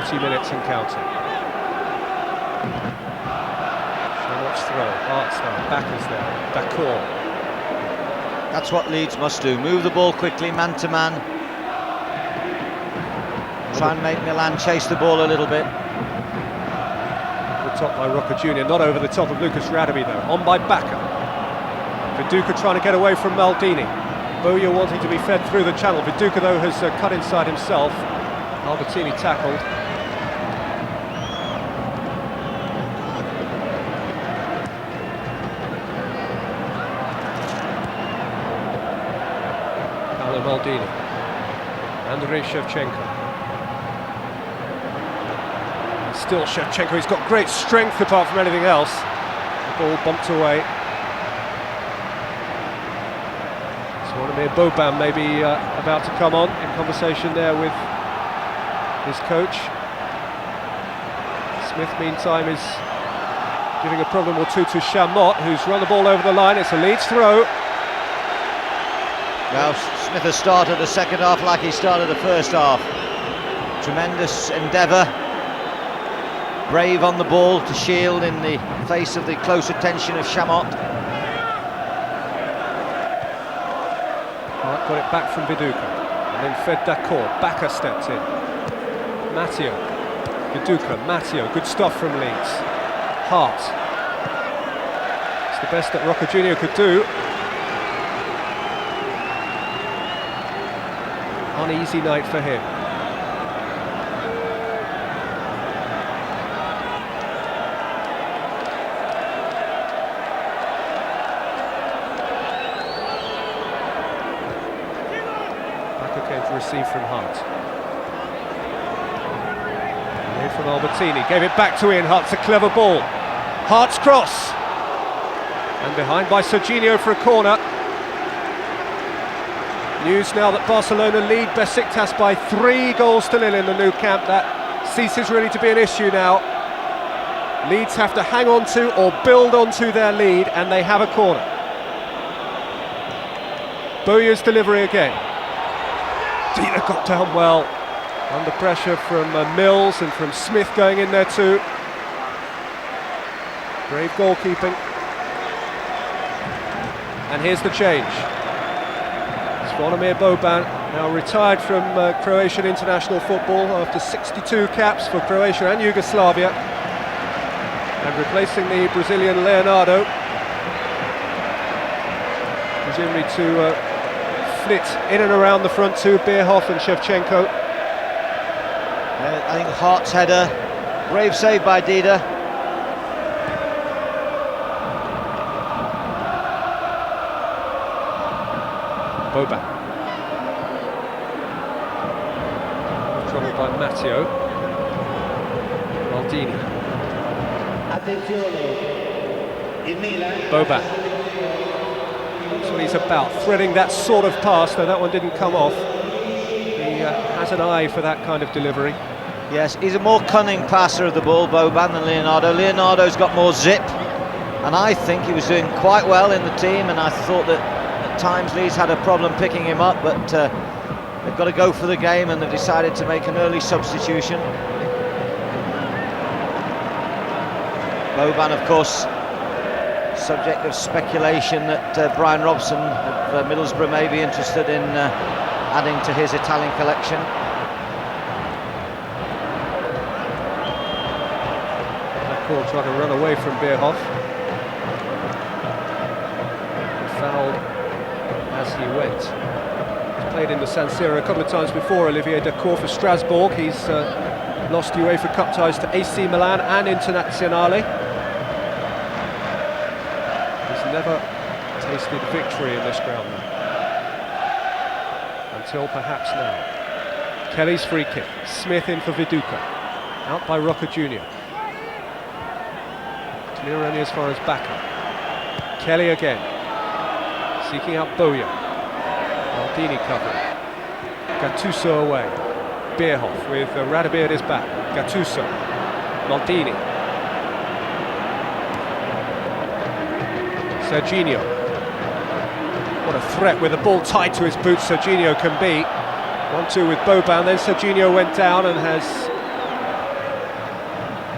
Minutes and counting. Chamot's throw, Hart's throw, Backer's there, D'accord. That's what Leeds must do, move the ball quickly, man to man. Try and make Milan chase the ball a little bit. The top by Rocca Jr., not over the top of Lucas Radeby though, on by Backer. Viduka trying to get away from Maldini. Bowyer wanting to be fed through the channel. Viduka though has cut inside himself. Albertini tackled. Maldini, Andrei Shevchenko, and still Shevchenko, he's got great strength apart from anything else. The ball bumped away. Swanamir Boban maybe about to come on in conversation there with his coach. Smith meantime is giving a problem or two to Chamot, who's run the ball over the line. It's a Leeds throw. Now Smith has started the second half like he started the first half. Tremendous endeavour. Brave on the ball to shield in the face of the close attention of Chamot. Hart got it back from Viduka, and then fed D'accord. Backer stepped in. Matteo, Viduka, Matteo, good stuff from Leeds. Hart. It's the best that Rocca Jr. could do. Uneasy night for him. Backer came to receive from Hart. Away from Albertini, gave it back to Ian. Hart's a clever ball. Hart's cross. And behind by Serginho for a corner. News now that Barcelona lead Besiktas by 3-0 in the new camp. That ceases really to be an issue now. Leeds have to hang on to or build onto their lead, and they have a corner. Bowyer's delivery again. Dida got down well. Under pressure from Mills and from Smith going in there too. Brave goalkeeping. And here's the change. Swanamir Boban, now retired from Croatian international football after 62 caps for Croatia and Yugoslavia, and replacing the Brazilian Leonardo. presumably to flit in and around the front two, Bierhoff and Shevchenko. I think Hart's header, brave save by Dida. Boban. Troubled by Matteo. Maldini. Boban. That's what he's about, threading that sort of pass, though that one didn't come off. He has an eye for that kind of delivery. Yes, he's a more cunning passer of the ball, Boban, than Leonardo. Leonardo's got more zip, and I think he was doing quite well in the team, and I thought that at times Leeds had a problem picking him up, but they've got to go for the game, and they've decided to make an early substitution. Boban, of course, subject of speculation that Brian Robson of Middlesbrough may be interested in adding to his Italian collection. Trying to run away from Bierhoff. Fouled as he went. He's played in the San Siro a couple of times before, Olivier Dacour for Strasbourg. He's lost UEFA Cup ties to AC Milan and Internazionale. He's never tasted victory in this ground until perhaps now. Kelly's free kick. Smith in for Viduka. Out by Roca Jr. Clear only as far as Bakker. Kelly again, seeking out Boya. Maldini covering. Gattuso away. Bierhoff with Radebe at his back. Gattuso. Maldini. Serginho. What a threat with the ball tied to his boots Serginho can be. 1-2 with Boban, then Serginho went down and has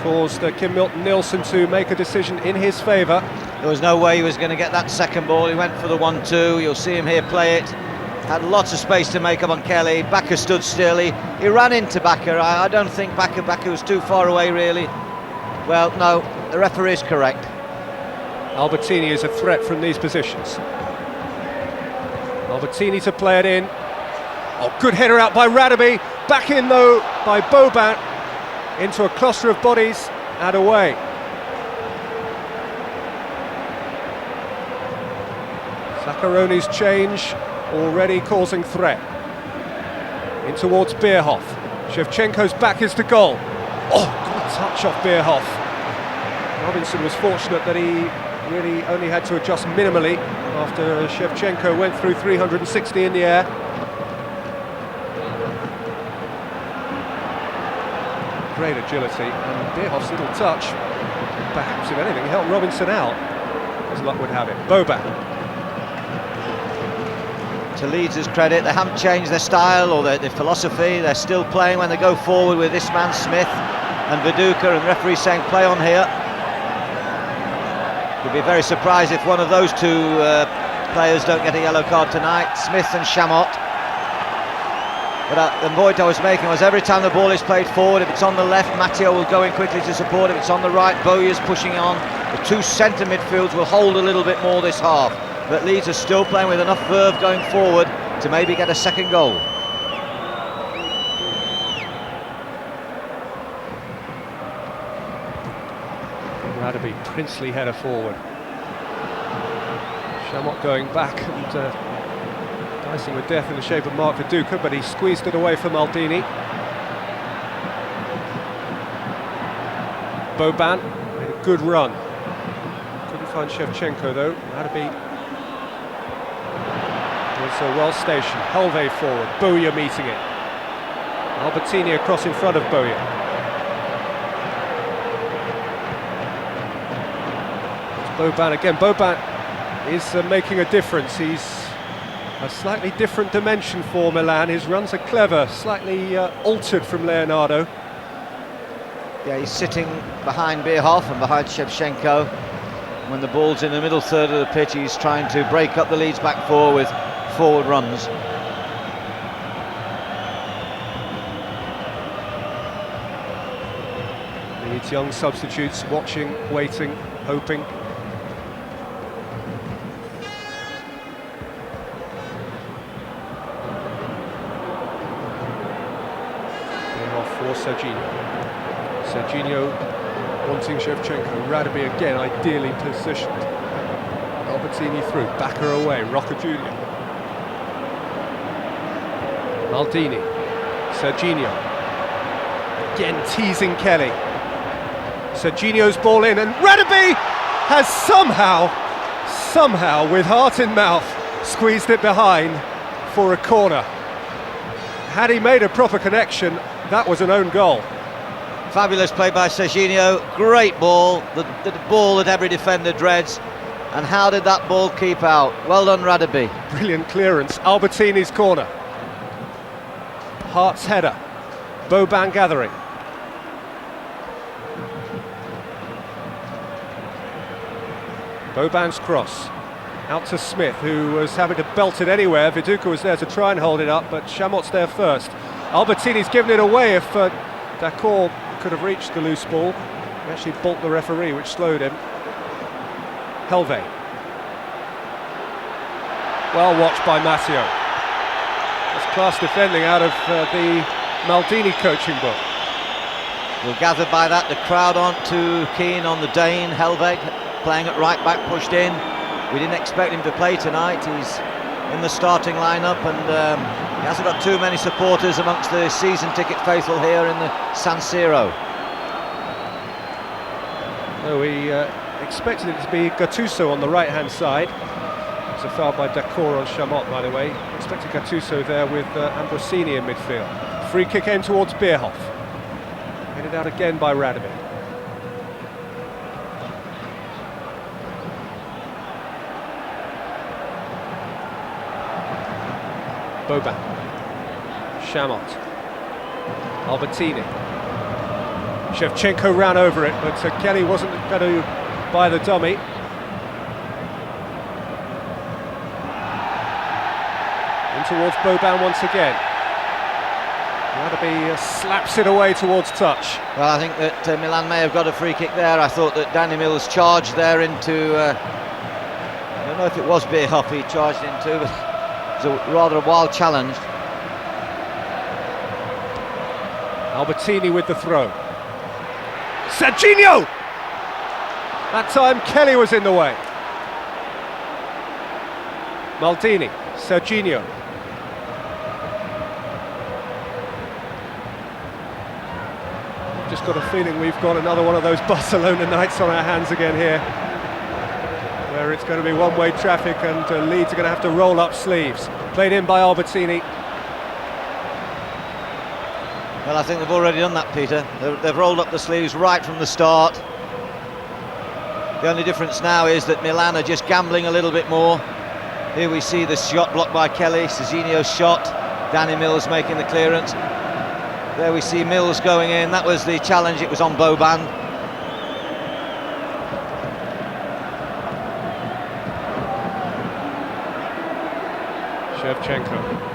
caused Kim Milton-Nielsen to make a decision in his favour. There was no way he was going to get that second ball. He went for the 1-2. You'll see him here play it. Had lots of space to make up on Kelly. Bakker stood still. He ran into Bakker. I don't think Bakker was too far away, really. Well, no, the referee is correct. Albertini is a threat from these positions. Albertini to play it in. Oh, good header out by Radebe. Back in, though, by Boban. Into a cluster of bodies and away. Zaccaroni's change already causing threat. In towards Bierhoff. Shevchenko's back is the goal. Oh, good touch off Bierhoff. Robinson was fortunate that he really only had to adjust minimally after Shevchenko went through 360 in the air. Great agility, and Bierhoff's little touch, perhaps if anything, helped Robinson out, as luck would have it. Boban. To Leeds' credit, they haven't changed their style or their philosophy. They're still playing when they go forward with this man Smith and Viduka, and the referee saying play on here. You'd be very surprised if one of those two players don't get a yellow card tonight, Smith and Chamot. But the point I was making was every time the ball is played forward, if it's on the left, Matteo will go in quickly to support. If it's on the right, Boya's pushing on. The two centre midfields will hold a little bit more this half. But Leeds are still playing with enough verve going forward to maybe get a second goal. Radebe, princely header forward. Chamot going back and dicing with death in the shape of Mark Viduka, but he squeezed it away for Maldini. Boban made a good run. Couldn't find Shevchenko though. Radebe was well stationed. Helve forward, Boya meeting it. Albertini across in front of Boya. It's Boban again. Boban is making a difference. He's a slightly different dimension for Milan. His runs are clever, slightly altered from Leonardo. Yeah, he's sitting behind Bierhoff and behind Shevchenko. When the ball's in the middle third of the pitch, he's trying to break up the Leeds back four with forward runs. Leeds young substitutes watching, waiting, hoping. for Serginho. Serginho wanting Shevchenko. Radaby again ideally positioned. Albertini through, Backer away, Roca Jr. Maldini, Serginho. Again teasing Kelly. Serginho's ball in, and Radaby has somehow, with heart in mouth, squeezed it behind for a corner. Had he made a proper connection, that was an own goal. Fabulous play by Serginho, great ball, the ball that every defender dreads. And how did that ball keep out? Well done, Radaby. Brilliant clearance, Albertini's corner. Hart's header, Boban gathering. Boban's cross, out to Smith, who was having to belt it anywhere. Viduka was there to try and hold it up, but Chamot's there first. Albertini's given it away. If Dacour could have reached the loose ball, he actually balked the referee, which slowed him. Helve. Well watched by Matteo. That's class defending out of the Maldini coaching book. Well, gathered by that, the crowd aren't too keen on the Dane, Helve, playing at right back, pushed in. We didn't expect him to play tonight. He's in the starting lineup, and he hasn't got too many supporters amongst the season ticket faithful here in the San Siro. No, we expected it to be Gattuso on the right-hand side. It's a foul by Dacour on Chamot, by the way. Expected Gattuso there with Ambrosini in midfield. Free kick in towards Bierhoff. Headed out again by Radaby. Boban. Chamot. Albertini. Shevchenko ran over it, but Kelly wasn't going to buy the dummy. In towards Boban once again. Radaby slaps it away towards touch. Well, I think that Milan may have got a free kick there. I thought that Danny Mills charged there into... I don't know if it was Bierhoff he charged into, but it was rather a wild challenge. Albertini with the throw. Serginho! That time Kelly was in the way. Maldini, Serginho. Just got a feeling we've got another one of those Barcelona nights on our hands again here, where it's going to be one-way traffic and Leeds are going to have to roll up sleeves. Played in by Albertini. Well, I think they've already done that, Peter. They've rolled up the sleeves right from the start. The only difference now is that Milan are just gambling a little bit more. Here we see the shot blocked by Kelly, Serginho's shot, Danny Mills making the clearance. There we see Mills going in. That was the challenge, it was on Boban. Shevchenko.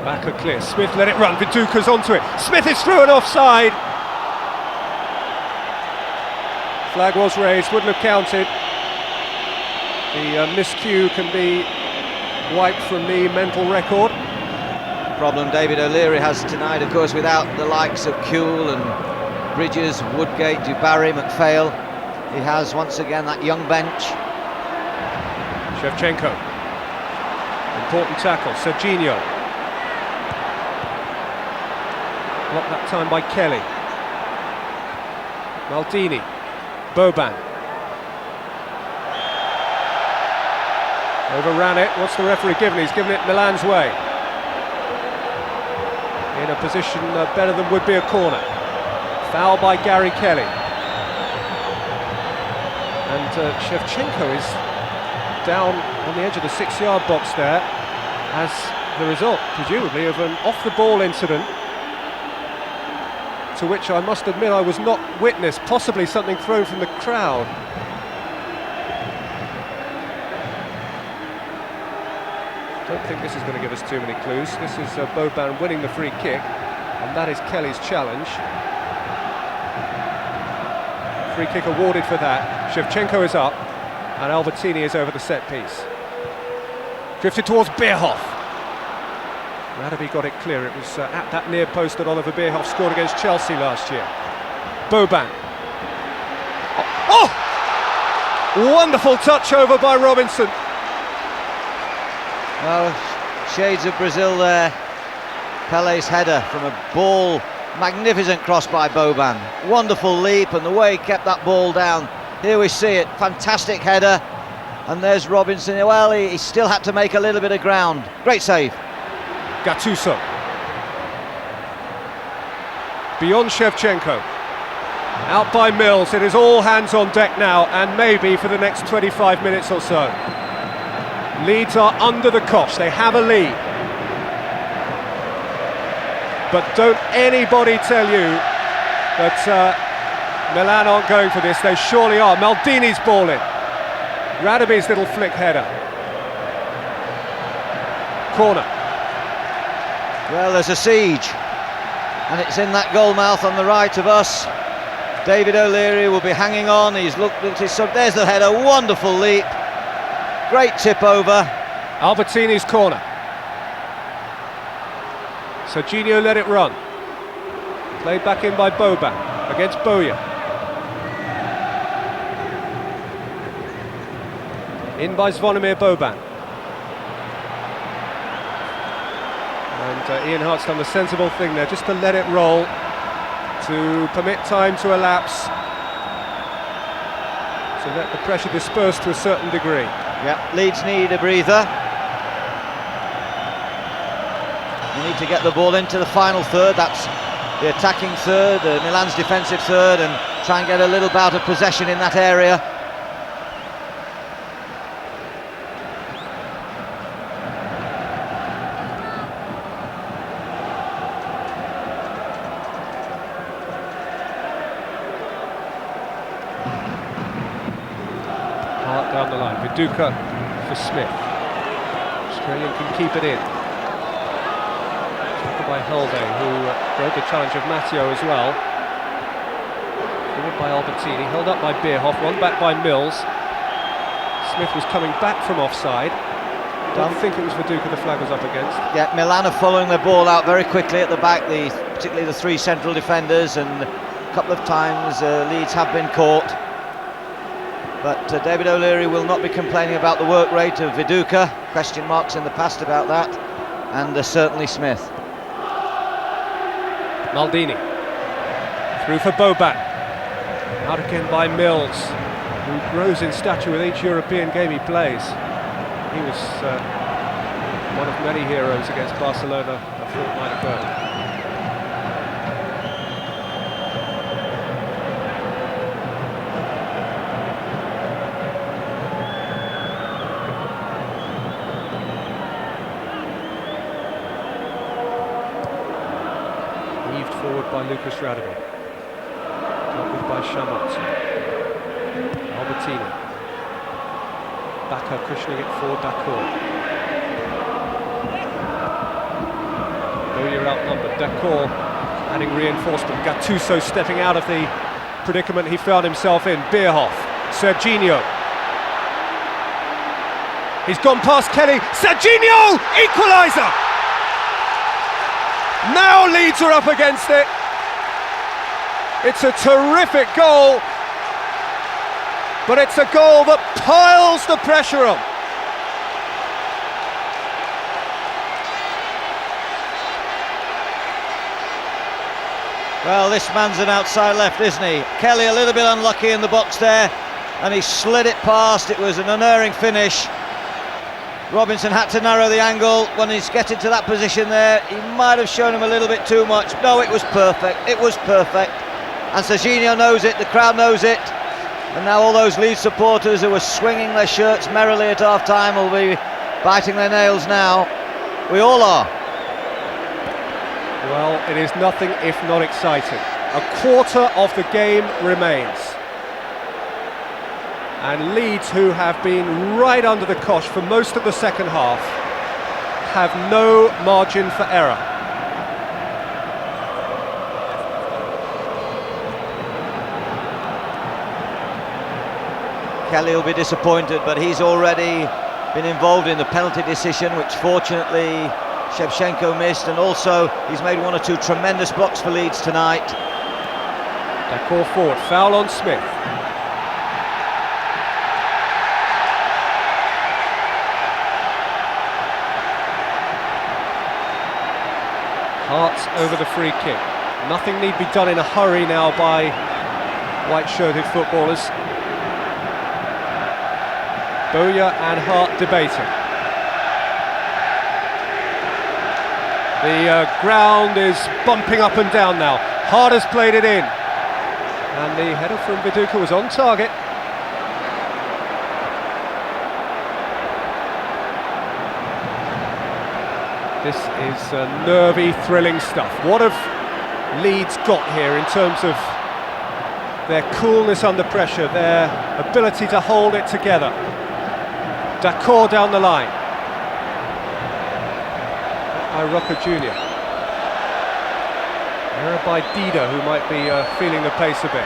Backer clear, Smith let it run, Viduka's onto it. Smith is through and offside. Flag was raised, wouldn't have counted. The miscue can be wiped from the mental record. Problem David O'Leary has tonight, of course, without the likes of Kuhl and Bridges, Woodgate, Dubarry, McPhail. He has once again that young bench. Shevchenko. Important tackle, Serginho. Blocked that time by Kelly. Maldini. Boban. Overran it. What's the referee given? He's given it Milan's way. In a position better than would be a corner. Foul by Gary Kelly. And Shevchenko is down on the edge of the 6-yard box there as the result, presumably, of an off-the-ball incident to which I must admit I was not witness, possibly something thrown from the crowd. Don't think this is going to give us too many clues. This is Boban winning the free kick, and that is Kelly's challenge. Free kick awarded for that. Shevchenko is up, and Albertini is over the set piece. Drifted towards Bierhoff. Radaby got it clear. It was at that near post that Oliver Bierhoff scored against Chelsea last year. Boban. Oh! Wonderful touch over by Robinson. Well, shades of Brazil there. Pele's header from a ball. Magnificent cross by Boban. Wonderful leap, and the way he kept that ball down. Here we see it. Fantastic header. And there's Robinson. Well, he still had to make a little bit of ground. Great save. Gattuso. Beyond Shevchenko. Out by Mills. It is all hands on deck now, and maybe for the next 25 minutes or so. Leeds are under the cosh. They have a lead. But don't anybody tell you that Milan aren't going for this. They surely are. Maldini's ball in. Radaby's little flick header. Corner. Well, there's a siege, and it's in that goal mouth on the right of us. David O'Leary will be hanging on. He's looked at his sub. There's the header. Wonderful leap. Great tip over. Albertini's corner. Serginho let it run. Played back in by Boban against Boya. In by Zvonimir Boban. And Ian Hart's done the sensible thing there, just to let it roll, to permit time to elapse, to let the pressure disperse to a certain degree. Yeah, Leeds need a breather. You need to get the ball into the final third. That's the attacking third, Milan's defensive third, and try and get a little bout of possession in that area. Hart down the line. Viduka for Smith. Australian can keep it in. By Helve, who broke the challenge of Matteo as well. Forward by Albertini, held up by Bierhoff, won back by Mills. Smith was coming back from offside. Don't think it was Viduka the flag was up against. Yeah, Milan are following their ball out very quickly at the back, particularly the three central defenders, and a couple of times Leeds have been caught. But David O'Leary will not be complaining about the work rate of Viduka. Question marks in the past about that. And certainly Smith. Maldini through for Boban, out again by Mills, who grows in stature with each European game he plays. He was one of many heroes against Barcelona a fortnight ago. Forward by Lucas Radaby, dealt with by Chamot. Albertini, Bacca cushioning it for Dacour. Boya outnumbered, Dacour adding reinforcement, Gattuso stepping out of the predicament he found himself in. Bierhoff, Serginho. He's gone past Kelly, Serginho! Equaliser! Now Leeds are up against it. It's a terrific goal, but it's a goal that piles the pressure on. Well, this man's an outside left, isn't he? Kelly a little bit unlucky in the box there, and he slid it past. It was an unerring finish. Robinson had to narrow the angle when he's getting to that position there. He might have shown him a little bit too much. No, it was perfect. It was perfect. And Serginho knows it, the crowd knows it. And now all those Leeds supporters who were swinging their shirts merrily at half-time will be biting their nails now. We all are. Well, it is nothing if not exciting. A quarter of the game remains. And Leeds, who have been right under the cosh for most of the second half, have no margin for error. Kelly will be disappointed, but he's already been involved in the penalty decision, which fortunately Shevchenko missed, and also he's made one or two tremendous blocks for Leeds tonight. Dacor forward, foul on Smith. Hart over the free kick. Nothing need be done in a hurry now by white-shirted footballers. Bowyer and Hart debating. The ground is bumping up and down now. Hart has played it in. And the header from Viduka was on target. This is nervy, thrilling stuff. What have Leeds got here in terms of their coolness under pressure, their ability to hold it together? Dacor down the line. Iroka Jr. Error by Dida, who might be feeling the pace a bit.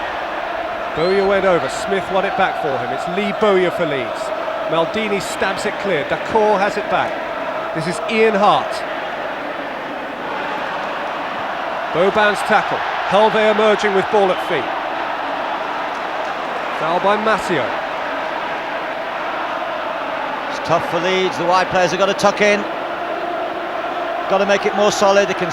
Bowyer went over, Smith won it back for him. It's Lee Bowyer for Leeds. Maldini stabs it clear, Dacor has it back. This is Ian Hart. Boban's tackle. Helve emerging with ball at feet. Foul by Matteo. It's tough for Leeds. The wide players have got to tuck in. Got to make it more solid. They can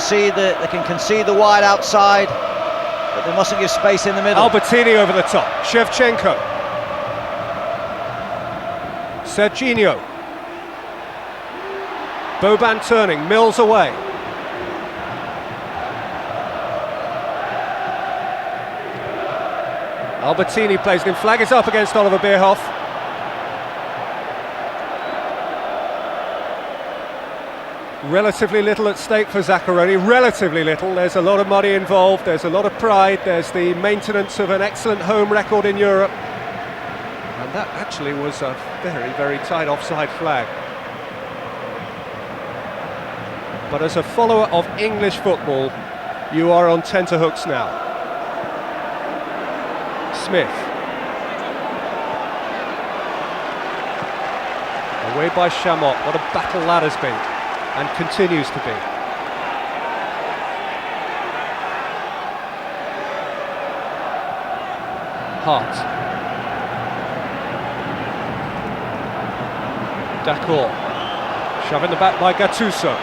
concede the wide outside, but they mustn't give space in the middle. Albertini over the top. Shevchenko. Serginho. Boban turning, Mills away. Albertini plays it in, flag is up against Oliver Bierhoff. Relatively little at stake for Zaccheroni, relatively little. There's a lot of money involved, there's a lot of pride, there's the maintenance of an excellent home record in Europe. And that actually was a very, very tight offside flag. But as a follower of English football, you are on tenterhooks now. Smith. Away by Chamot. What a battle that has been, and continues to be. Hart. Dacor. Shoving the back by Gattuso.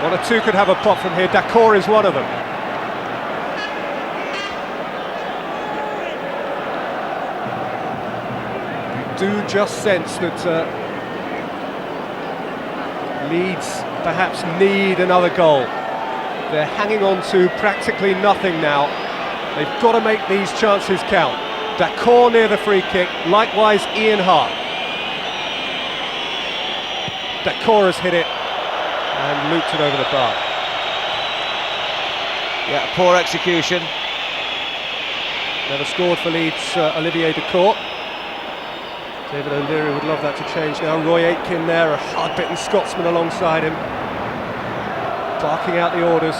One or two could have a pop from here. Dacor is one of them. You do just sense that Leeds perhaps need another goal. They're hanging on to practically nothing now. They've got to make these chances count. Dacor near the free kick, likewise Ian Hart. Dacor has hit it and looped it over the bar. Yeah, poor execution. Never scored for Leeds, Olivier Dacor. David O'Leary would love that to change now. Roy Aitken there, a hard-bitten Scotsman alongside him, barking out the orders.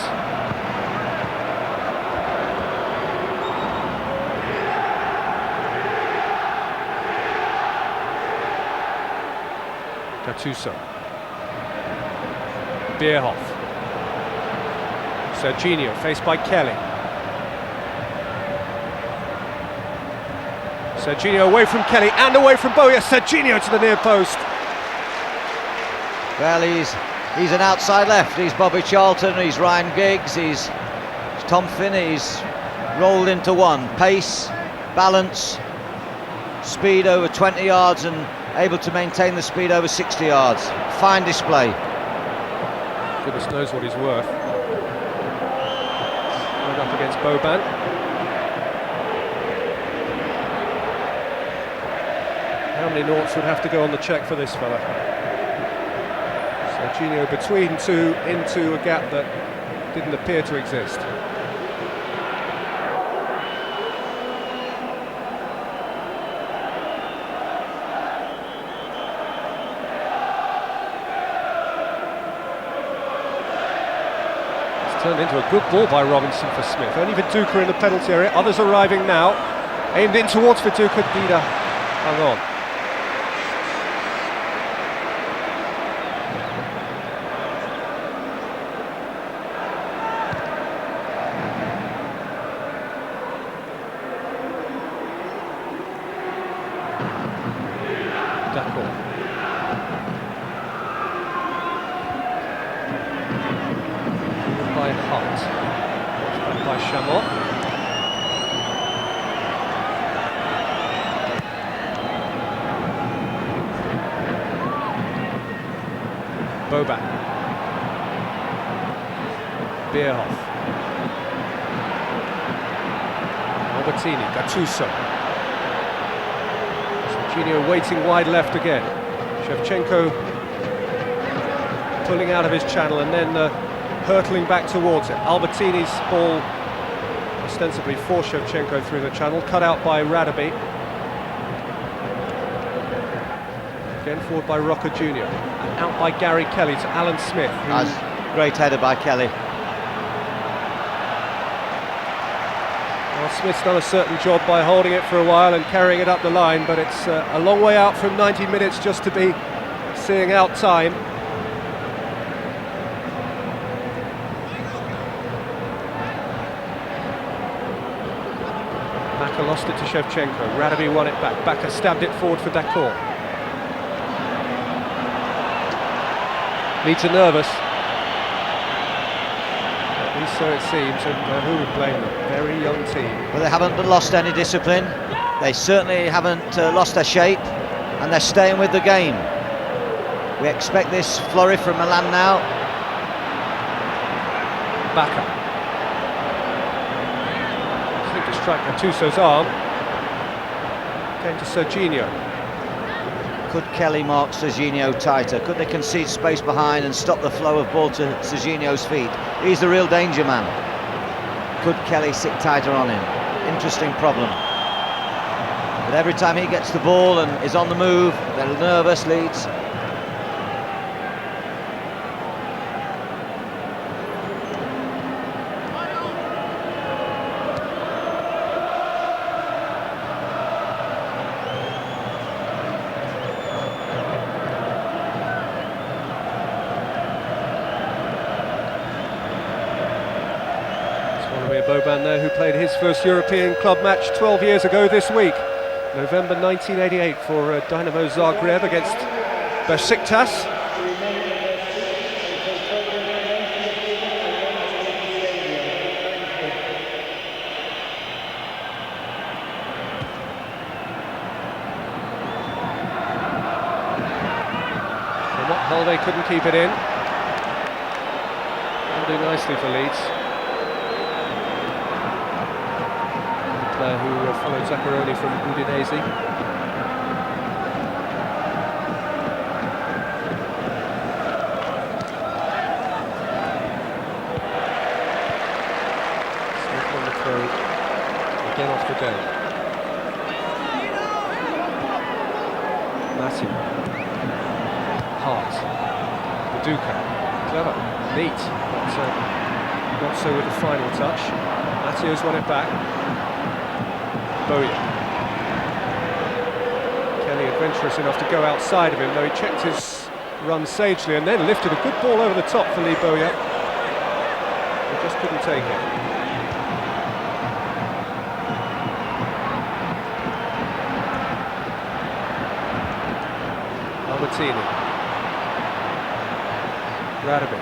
Gattuso. Bierhoff. Serginho faced by Kelly. Serginho away from Kelly and away from Bowyer. Serginho to the near post. Well, he's an outside left. He's Bobby Charlton, he's Ryan Giggs, he's Tom Finney. He's rolled into one. Pace, balance, speed over 20 yards and able to maintain the speed over 60 yards. Fine display. Goodness knows what he's worth. Going up against Boban. How many noughts would have to go on the check for this fella? Serginho between two into a gap that didn't appear to exist. Turned into a good ball by Robinson for Smith. Only Viduka in the penalty area, others arriving now. Aimed in towards Viduka, Dida hung on. Holt. Back by Chamot. Boban. Bierhoff. Albertini, Gattuso. Jorginho waiting wide left again. Shevchenko pulling out of his channel and then hurtling back towards it. Albertini's ball ostensibly for Shevchenko through the channel, cut out by Radaby. Again forward by Roca Jr. And out by Gary Kelly to Alan Smith. That's great header by Kelly. Well, Smith's done a certain job by holding it for a while and carrying it up the line, but it's a long way out from 90 minutes just to be seeing out time. Baka lost it to Shevchenko. Radaby won it back. Baka stabbed it forward for Dacour. Leeds are nervous. At least so it seems, and who would blame them? Very young team. But they haven't lost any discipline. They certainly haven't lost their shape, and they're staying with the game. We expect this flurry from Milan now. Baka. Slipped to strike Gattuso's arm. Came to Serginho. Could Kelly mark Serginho tighter? Could they concede space behind and stop the flow of ball to Serginho's feet? He's the real danger man. Could Kelly sit tighter on him? Interesting problem. But every time he gets the ball and is on the move, they're nervous, Leeds. Boban there, who played his first European club match 12 years ago this week, November 1988, for Dynamo Zagreb against Besiktas. And Holiday couldn't keep it in. Didn't do nicely for Leeds. Who followed Zaccheroni from Udinese. Smith on the throw, again off the go. Matthew. Hart. Paducah. Clever. Neat. But not so with the final touch. Matthew's won it back. Bowyer. Kelly adventurous enough to go outside of him, though he checked his run sagely and then lifted a good ball over the top for Lee Bowyer. He just couldn't take it. Albertini. Radaby.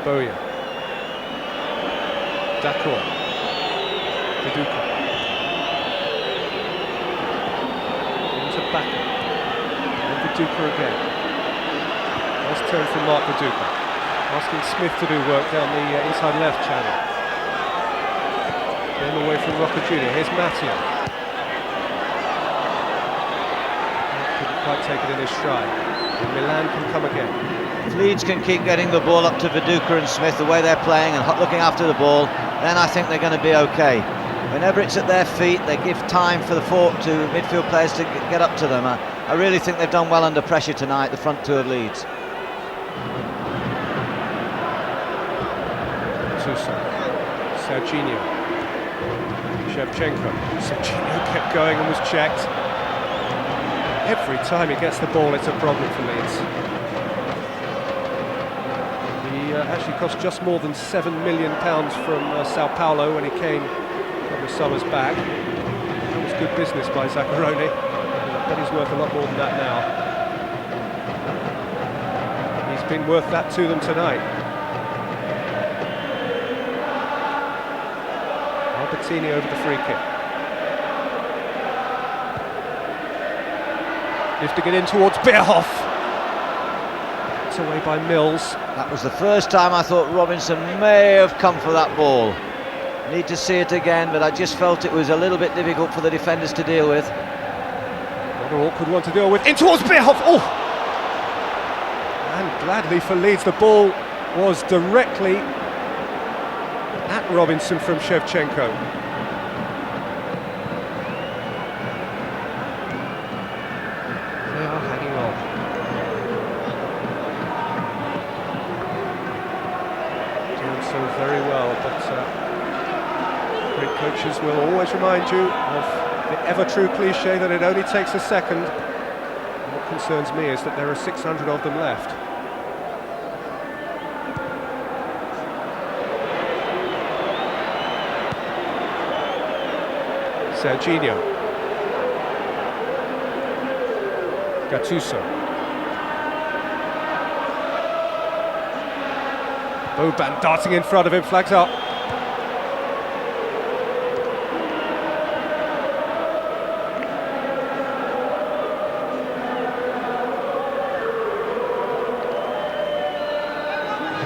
Bowyer. Dacour. Paducah. Baka. And Paducah again. Nice turn from Mark Paducah. Asking Smith to do work down the inside left channel. Getting away from Roca Jr. Here's Mattia. Couldn't quite take it in his stride. And Milan can come again. If Leeds can keep getting the ball up to Paducah and Smith the way they're playing and looking after the ball, then I think they're going to be okay. Whenever it's at their feet, they give time for the midfield players to get up to them. I really think they've done well under pressure tonight, the front two of Leeds. Suso. Serginho. Shevchenko. Serginho kept going and was checked. Every time he gets the ball, it's a problem for Leeds. He actually cost just more than £7 million from Sao Paulo when he came the summers back. That was good business by Zaccheroni. I bet he's worth a lot more than that now. He's been worth that to them tonight. Albertini over the free kick. Lifting it in towards Bierhoff. It's away by Mills. That was the first time I thought Robinson may have come for that ball. Need to see it again, but I just felt it was a little bit difficult for the defenders to deal with. What an awkward one to deal with. In towards Bierhoff. Oh! And gladly for Leeds, the ball was directly at Robinson from Shevchenko. They are hanging on. Doing so very well, but great coaches will always remind you of the ever-true cliche that it only takes a second. And what concerns me is that there are 600 of them left. Serginho. Gattuso. Boban darting in front of him, flags up.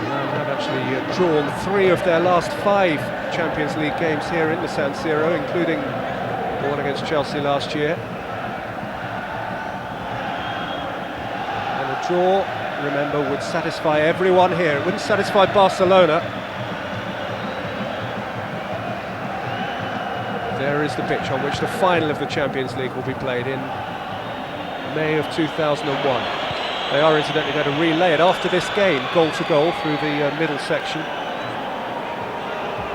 Milan have actually drawn 3 of their last 5 Champions League games here in the San Siro, including the one against Chelsea last year. And a draw, remember, would satisfy everyone here. It wouldn't satisfy Barcelona. There is the pitch on which the final of the Champions League will be played in May of 2001. They are incidentally going to relay it after this game, goal to goal, through the middle section. I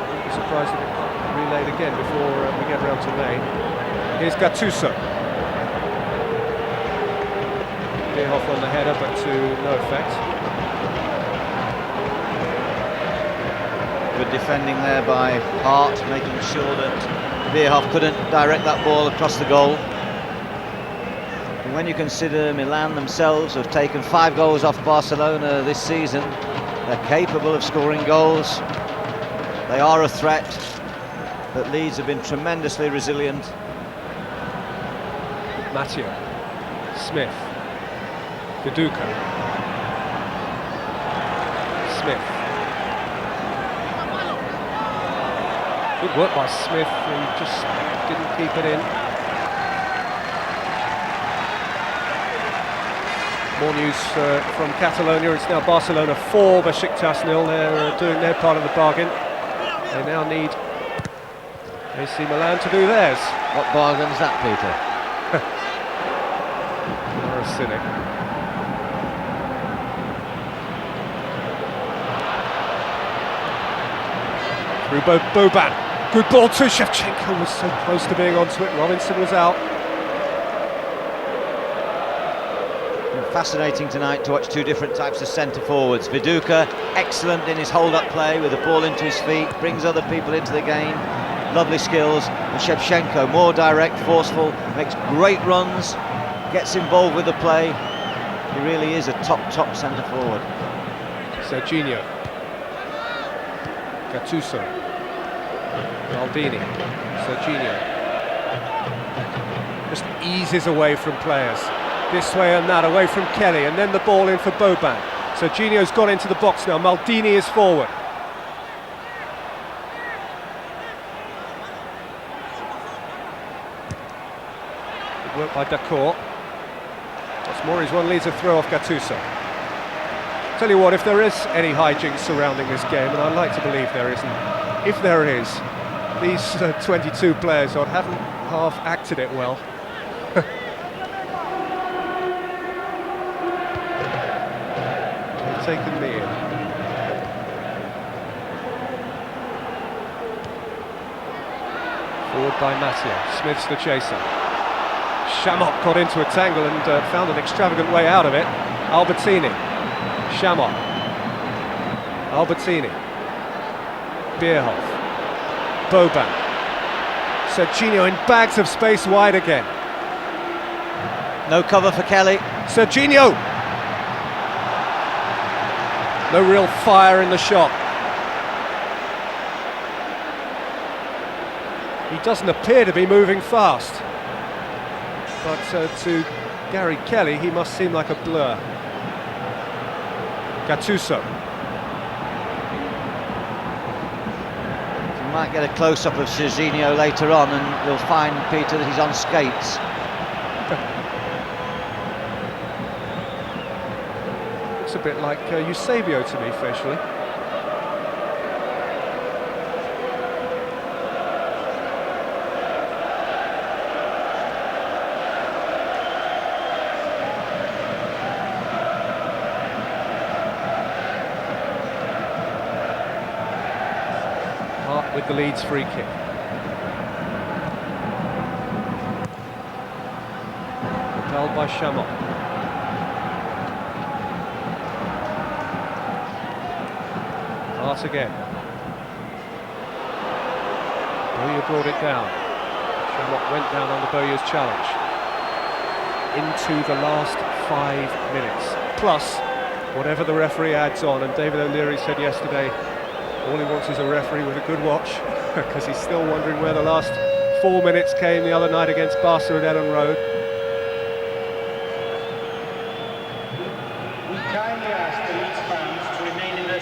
wouldn't be surprised if it got relayed again before we get round to May. Here's Gattuso. Bierhoff on the header, but to no effect. Good defending there by Hart, making sure that Bierhoff couldn't direct that ball across the goal. And when you consider Milan themselves have taken 5 goals off Barcelona this season, they're capable of scoring goals. They are a threat, but Leeds have been tremendously resilient. Matteo. Smith. Viduka. Smith. Good work by Smith, who just didn't keep it in. More news from Catalonia. It's now Barcelona 4, Besiktas 0. They're doing their part of the bargain. They now need AC Milan to do theirs. What bargain's that, Peter? You're a cynic. Through Boban. Good ball to Shevchenko, was so close to being onto it. Robinson was out. Fascinating tonight to watch 2 different types of centre forwards. Viduka, excellent in his hold-up play with the ball into his feet, brings other people into the game, lovely skills. And Shevchenko, more direct, forceful, makes great runs, gets involved with the play. He really is a top centre forward. Serginho. Gattuso. Maldini. Serginho. Just eases away from players. This way and that, away from Kelly, and then the ball in for Boban. Serginho's got into the box now. Maldini is forward. Good work by Dacour. What's more, he's one leads a throw off Gattuso. Tell you what, if there is any hijinks surrounding this game, and I'd like to believe there isn't, if there is, these 22 players haven't half acted it well. They've taken me in. Forward by Matteo. Smith's the chaser. Shamot got into a tangle and found an extravagant way out of it. Albertini. Shamot. Albertini. Bierhoff. Boban. Serginho in bags of space wide again. No cover for Kelly. Serginho! No real fire in the shot. He doesn't appear to be moving fast, but to Gary Kelly he must seem like a blur. Gattuso. You might get a close-up of Jorginho later on and you'll find, Peter, that he's on skates. Looks a bit like Eusebio to me, facially. With the Leeds free kick. Repelled by Chamot. Hart again. Bowyer brought it down. Chamot went down under Bowyer's challenge. Into the last 5 minutes. Plus, whatever the referee adds on, and David O'Leary said yesterday, all he wants is a referee with a good watch, because he's still wondering where the last 4 minutes came the other night against Barca at Ellen Road.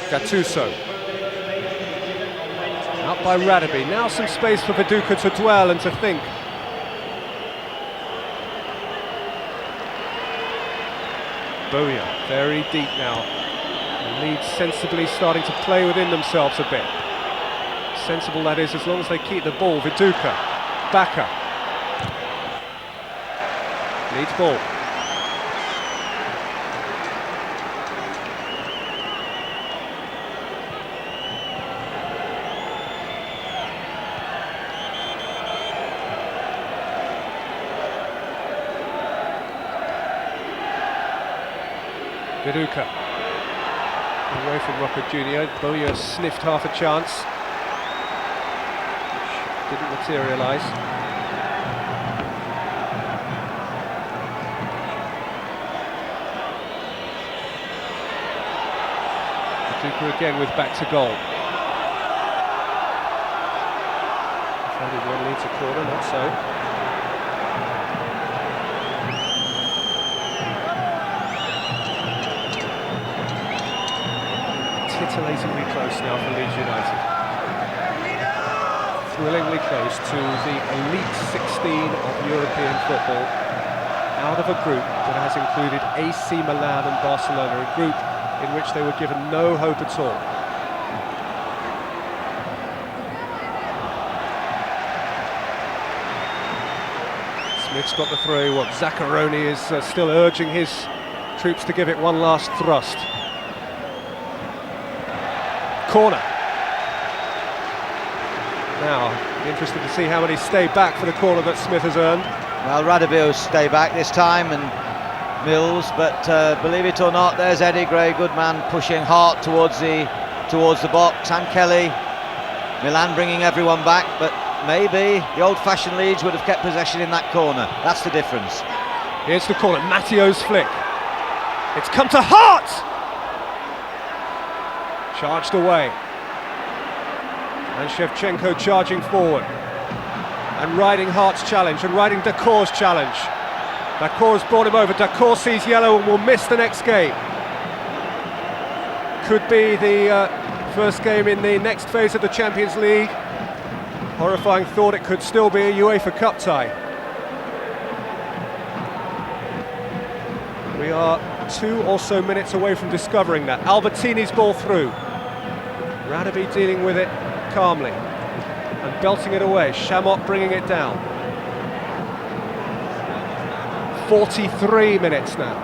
Gattuso. Out by Radaby. Now some space for Viduka to dwell and to think. Bowyer, very deep now. Leeds sensibly starting to play within themselves a bit. Sensible, that is, as long as they keep the ball. Viduka, Bacca. Leeds ball. Viduka. Away from Roca Junior. Bowyer sniffed half a chance. Didn't materialise. Viduka again with back to goal. If only one leads a corner, not so. Titillatingly close now for Leeds United. Thrillingly close to the elite 16 of European football, out of a group that has included AC Milan and Barcelona, a group in which they were given no hope at all. Smith's got the throw he wants. Zaccaroni is still urging his troops to give it one last thrust. Corner. Now, interested to see how many stay back for the corner that Smith has earned. Well, Radaby will stay back this time, and Mills, but believe it or not, there's Eddie Gray, good man, pushing Hart towards the box, and Kelly. Milan bringing everyone back, but maybe the old-fashioned Leeds would have kept possession in that corner. That's the difference. Here's the corner, Matteo's flick. It's come to Hart! Charged away. And Shevchenko charging forward. And riding Hart's challenge, and riding Dacour's challenge. Dacour's brought him over. Dacour sees yellow and will miss the next game. Could be the first game in the next phase of the Champions League. Horrifying thought, it could still be a UEFA Cup tie. We are 2 or so minutes away from discovering that. Albertini's ball through. Radaby dealing with it calmly and belting it away. Chamot bringing it down. 43 minutes now.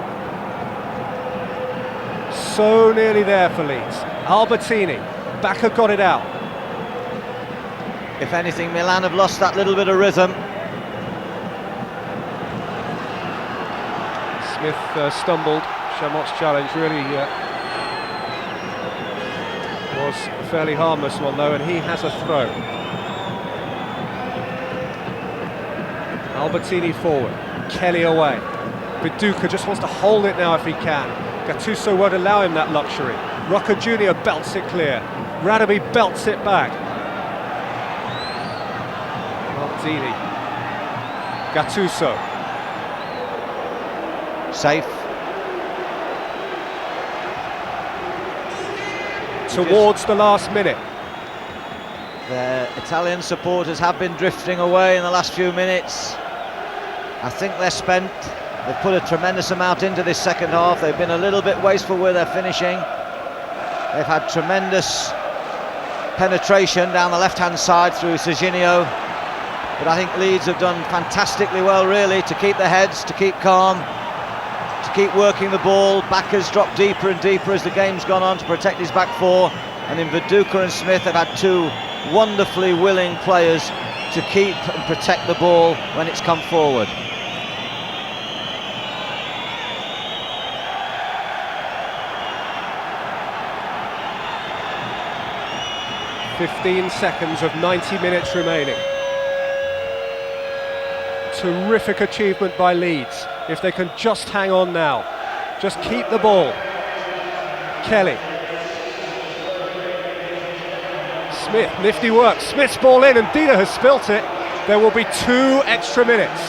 So nearly there for Leeds. Albertini, Bacca got it out. If anything, Milan have lost that little bit of rhythm. Smith stumbled. Chamot's challenge really was a fairly harmless one though, and he has a throw. Albertini forward, Kelly away. Viduka just wants to hold it now if he can. Gattuso won't allow him that luxury. Roca Junior belts it clear. Radaby belts it back. Maldini. Gattuso. Safe. Towards the last minute. The Italian supporters have been drifting away in the last few minutes. I think they're spent. They've put a tremendous amount into this second half. They've been a little bit wasteful with their finishing. They've had tremendous penetration down the left-hand side through Serginho. But I think Leeds have done fantastically well, really, to keep their heads, to keep calm, to keep working the ball. Backers dropped deeper and deeper as the game's gone on to protect his back four. And in Viduka and Smith, they've had two wonderfully willing players to keep and protect the ball when it's come forward. "15 seconds of 90 minutes remaining. Terrific achievement by Leeds. If they can just hang on now, just keep the ball. Kelly. Smith, nifty work. Smith's ball in, and Dida has spilt it. There will be 2 extra minutes.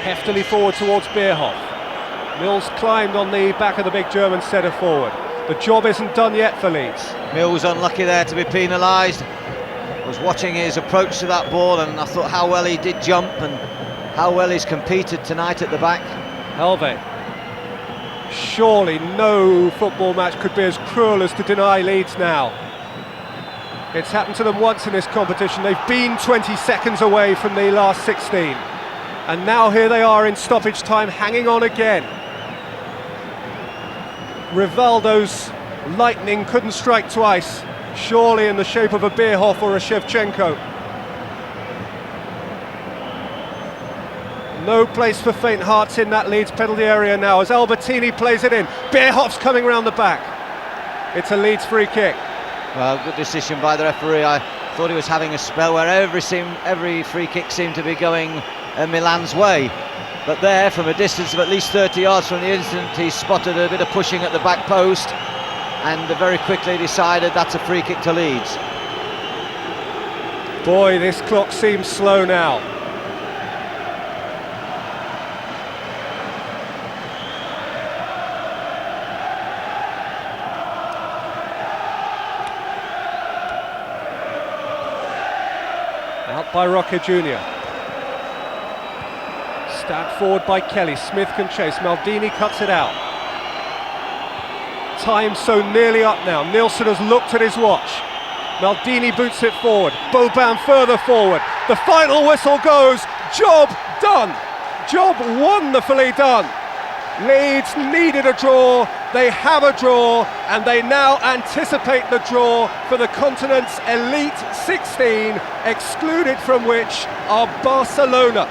Heftily forward towards Bierhoff. Mills climbed on the back of the big German centre forward. The job isn't done yet for Leeds. Mills unlucky there to be penalised. Was watching his approach to that ball, and I thought how well he did jump and how well he's competed tonight at the back. Helve. Surely no football match could be as cruel as to deny Leeds now. It's happened to them once in this competition. They've been 20 seconds away from the last 16. And now here they are in stoppage time, hanging on again. Rivaldo's lightning couldn't strike twice, surely in the shape of a Bierhoff or a Shevchenko. No place for faint hearts in that Leeds penalty area now as Albertini plays it in. Bierhoff's coming round the back. It's a Leeds free kick. Well, good decision by the referee. I thought he was having a spell where every free kick seemed to be going Milan's way. But there, from a distance of at least 30 yards from the incident, he spotted a bit of pushing at the back post and very quickly decided that's a free kick to Leeds. Boy, this clock seems slow now. Out by Roque Jr. Stabbed forward by Kelly. Smith can chase. Maldini cuts it out. Time so nearly up now. Nielsen has looked at his watch. Maldini boots it forward. Boban further forward. The final whistle goes. Job done. Job wonderfully done. Leeds needed a draw. They have a draw, and they now anticipate the draw for the continent's elite 16, excluded from which are Barcelona.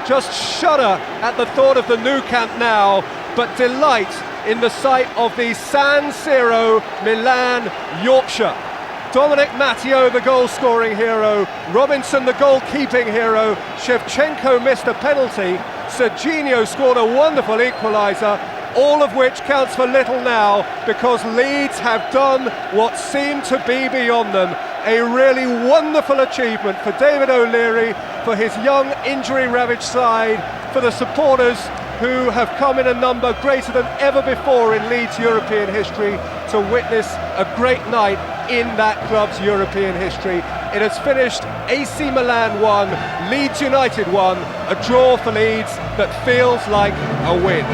Just shudder at the thought of the Nou Camp now, but delight in the sight of the San Siro, Milan, Yorkshire. Dominic Matteo, the goal-scoring hero. Robinson, the goal-keeping hero. Shevchenko missed a penalty. Serginho scored a wonderful equaliser, all of which counts for little now because Leeds have done what seemed to be beyond them. A really wonderful achievement for David O'Leary, for his young injury-ravaged side, for the supporters who have come in a number greater than ever before in Leeds' European history to witness a great night in that club's European history. It has finished AC Milan 1, Leeds United 1, a draw for Leeds that feels like a win.